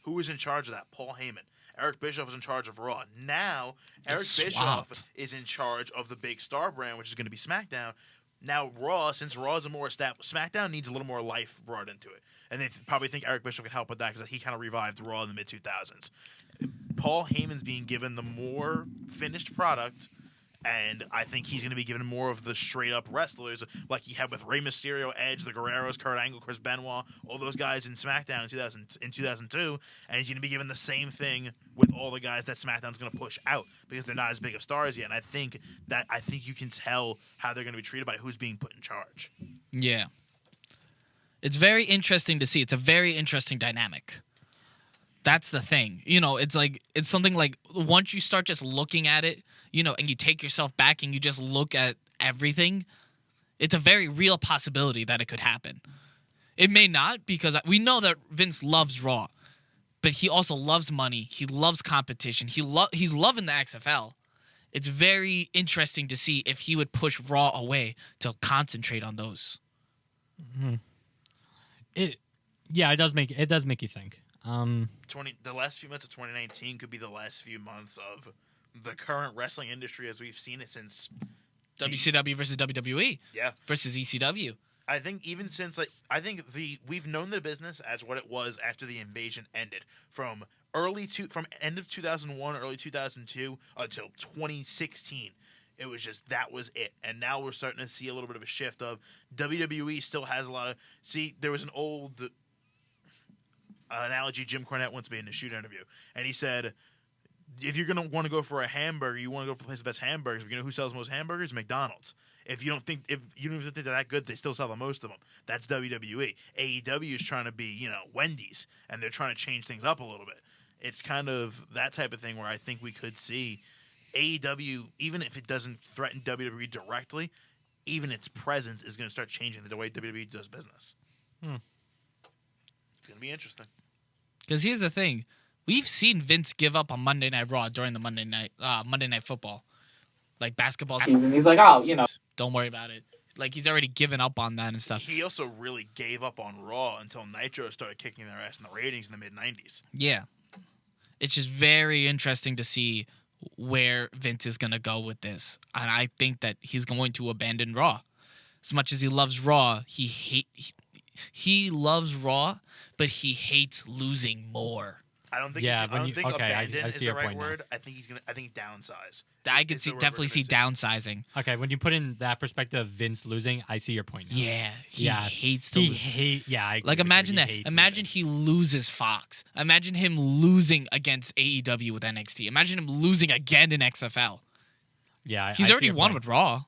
S3: who was in charge of that? Paul Heyman. Eric Bischoff was in charge of Raw. Now, Eric Bischoff is in charge of the big star brand, which is going to be SmackDown. Now, Raw, since Raw is a more established, SmackDown needs a little more life brought into it. And they probably think Eric Bischoff can help with that because he kind of revived Raw in the mid-2000s. Paul Heyman's being given the more finished product, And I think he's going to be given more of the straight-up wrestlers like he had with Rey Mysterio, Edge, the Guerreros, Kurt Angle, Chris Benoit, all those guys in SmackDown in 2002. And he's going to be given the same thing with all the guys that SmackDown's going to push out because they're not as big of stars yet. And I think you can tell how they're going to be treated by who's being put in charge.
S1: Yeah. It's very interesting to see. It's a very interesting dynamic. That's the thing. It's something like once you start just looking at it, and you take yourself back and you just look at everything, it's a very real possibility that it could happen. It may not, because we know that Vince loves Raw, but he also loves money. He loves competition. He's loving the XFL. It's very interesting to see if he would push Raw away to concentrate on those.
S2: Mm-hmm. It does make you think.
S3: The last few months of 2019 could be the last few months of the current wrestling industry as we've seen it since
S1: WCW versus WWE.
S3: Yeah.
S1: Versus ECW.
S3: I think even since we've known the business as what it was after the invasion ended from end of 2001, early 2002 until 2016. It was just that was it, and now we're starting to see a little bit of a shift of WWE still has a lot of. See, there was an old analogy Jim Cornette once made in a shoot interview, and he said, if you're gonna want to go for a hamburger, you want to go for the place with the best hamburgers. You know who sells most hamburgers? McDonald's. If you don't think they're that good, they still sell the most of them. That's WWE. AEW is trying to be, Wendy's, and they're trying to change things up a little bit. It's kind of that type of thing where I think we could see AEW, even if it doesn't threaten WWE directly, even its presence is going to start changing the way WWE does business. It's going to be interesting.
S1: Because here's the thing. We've seen Vince give up on Monday Night Raw during the Monday Night Football. Like basketball
S5: season. He's like,
S1: don't worry about it. Like, he's already given up on that and stuff.
S3: He also really gave up on Raw until Nitro started kicking their ass in the ratings in the mid-90s.
S1: Yeah. It's just very interesting to see where Vince is going to go with this. And I think that he's going to abandon Raw. As much as he loves Raw, he loves Raw, but he hates losing more.
S3: I don't think. Abandon is the right word. Now. I think he downsize.
S1: I could definitely see downsizing.
S2: Okay, when you put in that perspective, Vince losing, I see your point now.
S1: Yeah, he hates to.
S2: I
S1: like imagine that. Imagine he loses Fox. Imagine him losing against AEW with NXT. Imagine him losing again in XFL.
S2: Yeah,
S1: he's already won with Raw.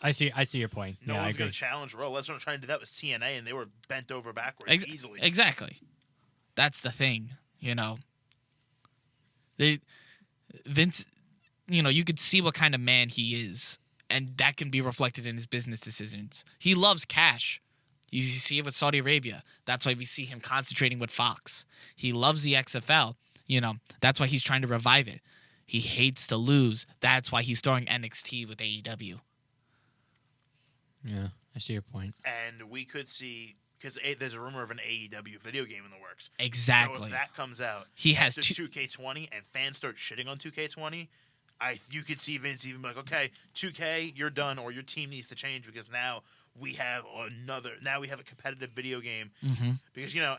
S2: I see your point.
S3: No one's going to challenge Raw. Let's not try to do that with TNA, and they were bent over backwards easily.
S1: Exactly. That's the thing. Vince, you could see what kind of man he is, and that can be reflected in his business decisions. He loves cash. You see it with Saudi Arabia. That's why we see him concentrating with Fox. He loves the XFL. That's why he's trying to revive it. He hates to lose. That's why he's throwing NXT with AEW.
S2: Yeah, I see your point.
S3: And we could see... Because there's a rumor of an AEW video game in the works.
S1: Exactly.
S3: So if that comes out,
S1: he has
S3: 2K20, and fans start shitting on 2K20, you could see Vince even be like, okay, 2K, you're done, or your team needs to change because now we have a competitive video game.
S1: Mm-hmm.
S3: Because now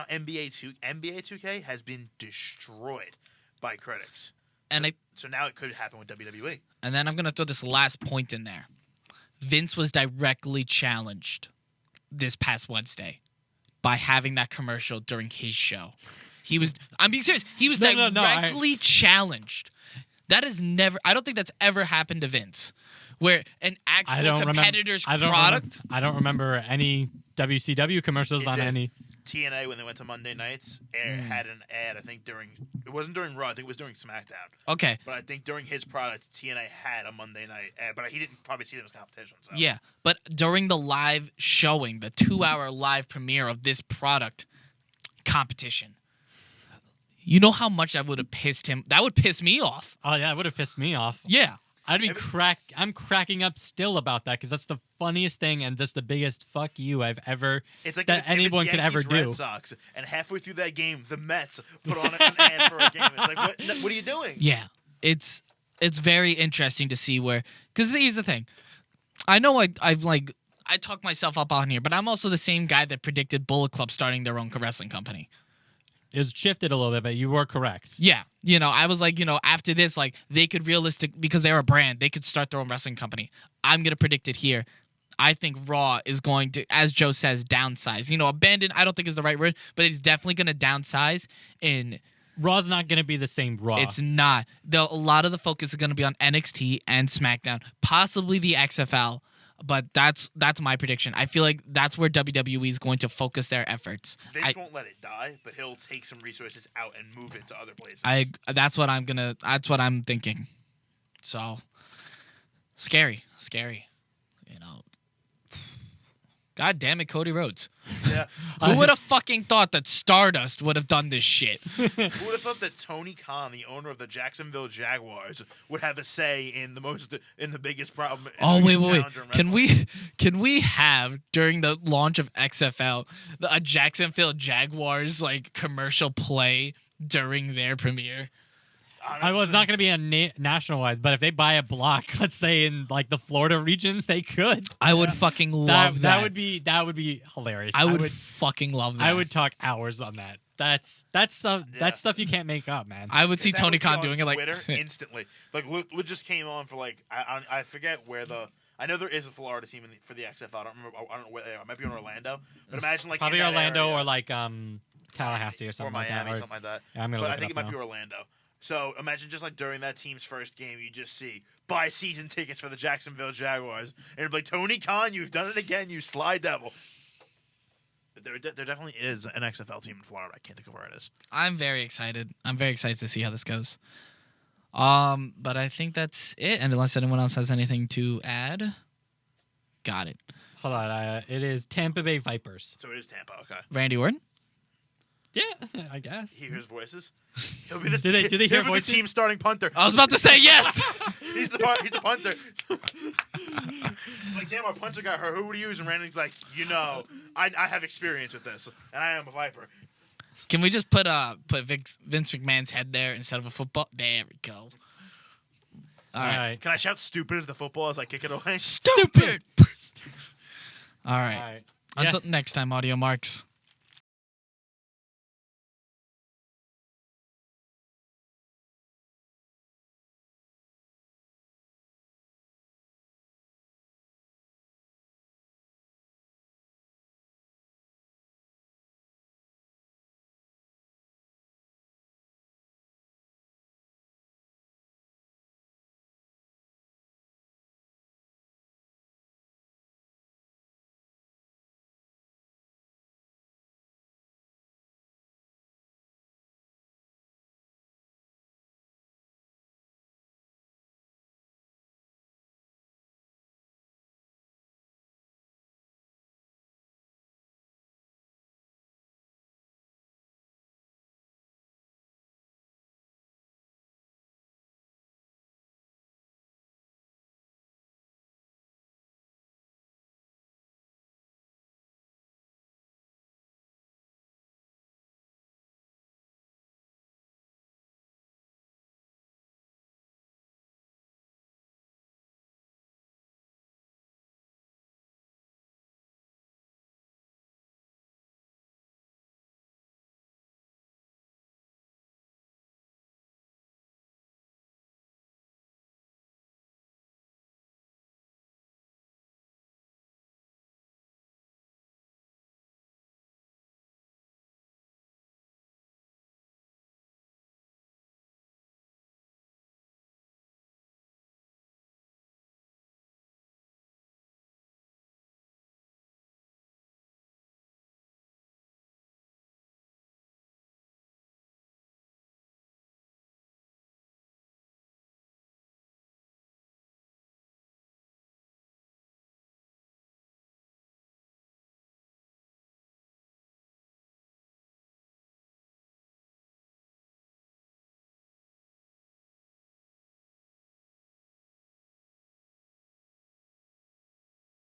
S3: NBA 2K has been destroyed by critics. So now it could happen with WWE.
S1: And then I'm gonna throw this last point in there. Vince was directly challenged this past Wednesday by having that commercial during his show. I'm being serious. He was directly challenged. That is never, I don't think that's ever happened to Vince, where an actual competitor's product.
S2: I don't remember any WCW commercials on any.
S3: TNA, when they went to Monday nights, had an ad, I think it wasn't during Raw, I think it was during SmackDown.
S1: Okay.
S3: But I think during his product, TNA had a Monday night ad, but he didn't probably see them as competition. So.
S1: Yeah, but during the live showing, the 2-hour live premiere of this product competition, you know how much that would have pissed him? That would piss me off.
S2: Oh, yeah, it would have pissed me off.
S1: Yeah.
S2: I'm cracking up still about that because that's the funniest thing and just the biggest fuck you I've ever that anyone could ever do.
S3: Red Sox, and halfway through that game, the Mets put on an ad for a game. It's like, what are you doing?
S1: Yeah, it's very interesting to see where, because here's the thing, I know I talk myself up on here, but I'm also the same guy that predicted Bullet Club starting their own wrestling company.
S2: It was shifted a little bit, but you were correct.
S1: Yeah, I was like, after this, like they could because they're a brand, they could start their own wrestling company. I'm gonna predict it here. I think Raw is going to, as Joe says, downsize. Abandon, I don't think is the right word, but it's definitely going to downsize.
S2: Raw's not going to be the same Raw.
S1: It's not. A lot of the focus is going to be on NXT and SmackDown, possibly the XFL, but that's my prediction. I feel like that's where WWE is going to focus their efforts.
S3: Vince won't let it die, but he'll take some resources out and move it to other places.
S1: That's what I'm thinking. So, scary. God damn it, Cody Rhodes.
S3: Yeah.
S1: Who would have fucking thought that Stardust would have done this shit?
S3: Who would have thought that Tony Khan, the owner of the Jacksonville Jaguars, would have a say in the biggest problem?
S1: Wait. Can we have during the launch of XFL a Jacksonville Jaguars like commercial play during their premiere?
S2: It's not going to be a nationwide, but if they buy a block, let's say in like the Florida region, they could.
S1: I would fucking love that.
S2: That would be hilarious.
S1: I would fucking love that.
S2: I would talk hours on that. That's stuff you can't make up, man.
S1: I would see Tony Khan doing it like
S3: Twitter instantly. Like what just came on for like I forget where I know there is a Florida team for the XFL. I don't remember. I don't know where they are. It might be in Orlando. But imagine like
S2: probably
S3: in that
S2: Orlando
S3: area,
S2: or like Tallahassee or something
S3: or Miami,
S2: like that.
S3: something like that.
S2: I'm gonna
S3: but
S2: look
S3: I think it
S2: up
S3: might
S2: now.
S3: be Orlando. So imagine just like during that team's first game, you just see buy season tickets for the Jacksonville Jaguars, and it'd be like, Tony Khan, you've done it again, you sly devil. But there definitely is an XFL team in Florida. I can't think of where it is.
S1: I'm very excited. I'm very excited to see how this goes. But I think that's it. And unless anyone else has anything to add, got it.
S2: Hold on, it is Tampa Bay Vipers.
S3: So it is Tampa. Okay.
S1: Randy Orton.
S2: Yeah, I guess.
S3: He hears voices. He'll be the,
S2: Do they hear
S3: he'll be
S2: voices?
S3: the team starting punter.
S1: I was about to say yes.
S3: He's the punter. Like, damn, our punter got hurt. Who would he use? And Randy's like, I have experience with this, and I am a Viper.
S1: Can we just put Vince McMahon's head there instead of a football? There we go. All right.
S3: Can I shout stupid at the football as I kick it away?
S1: Stupid. All right.
S2: All right.
S1: Until next time, Audio Marks.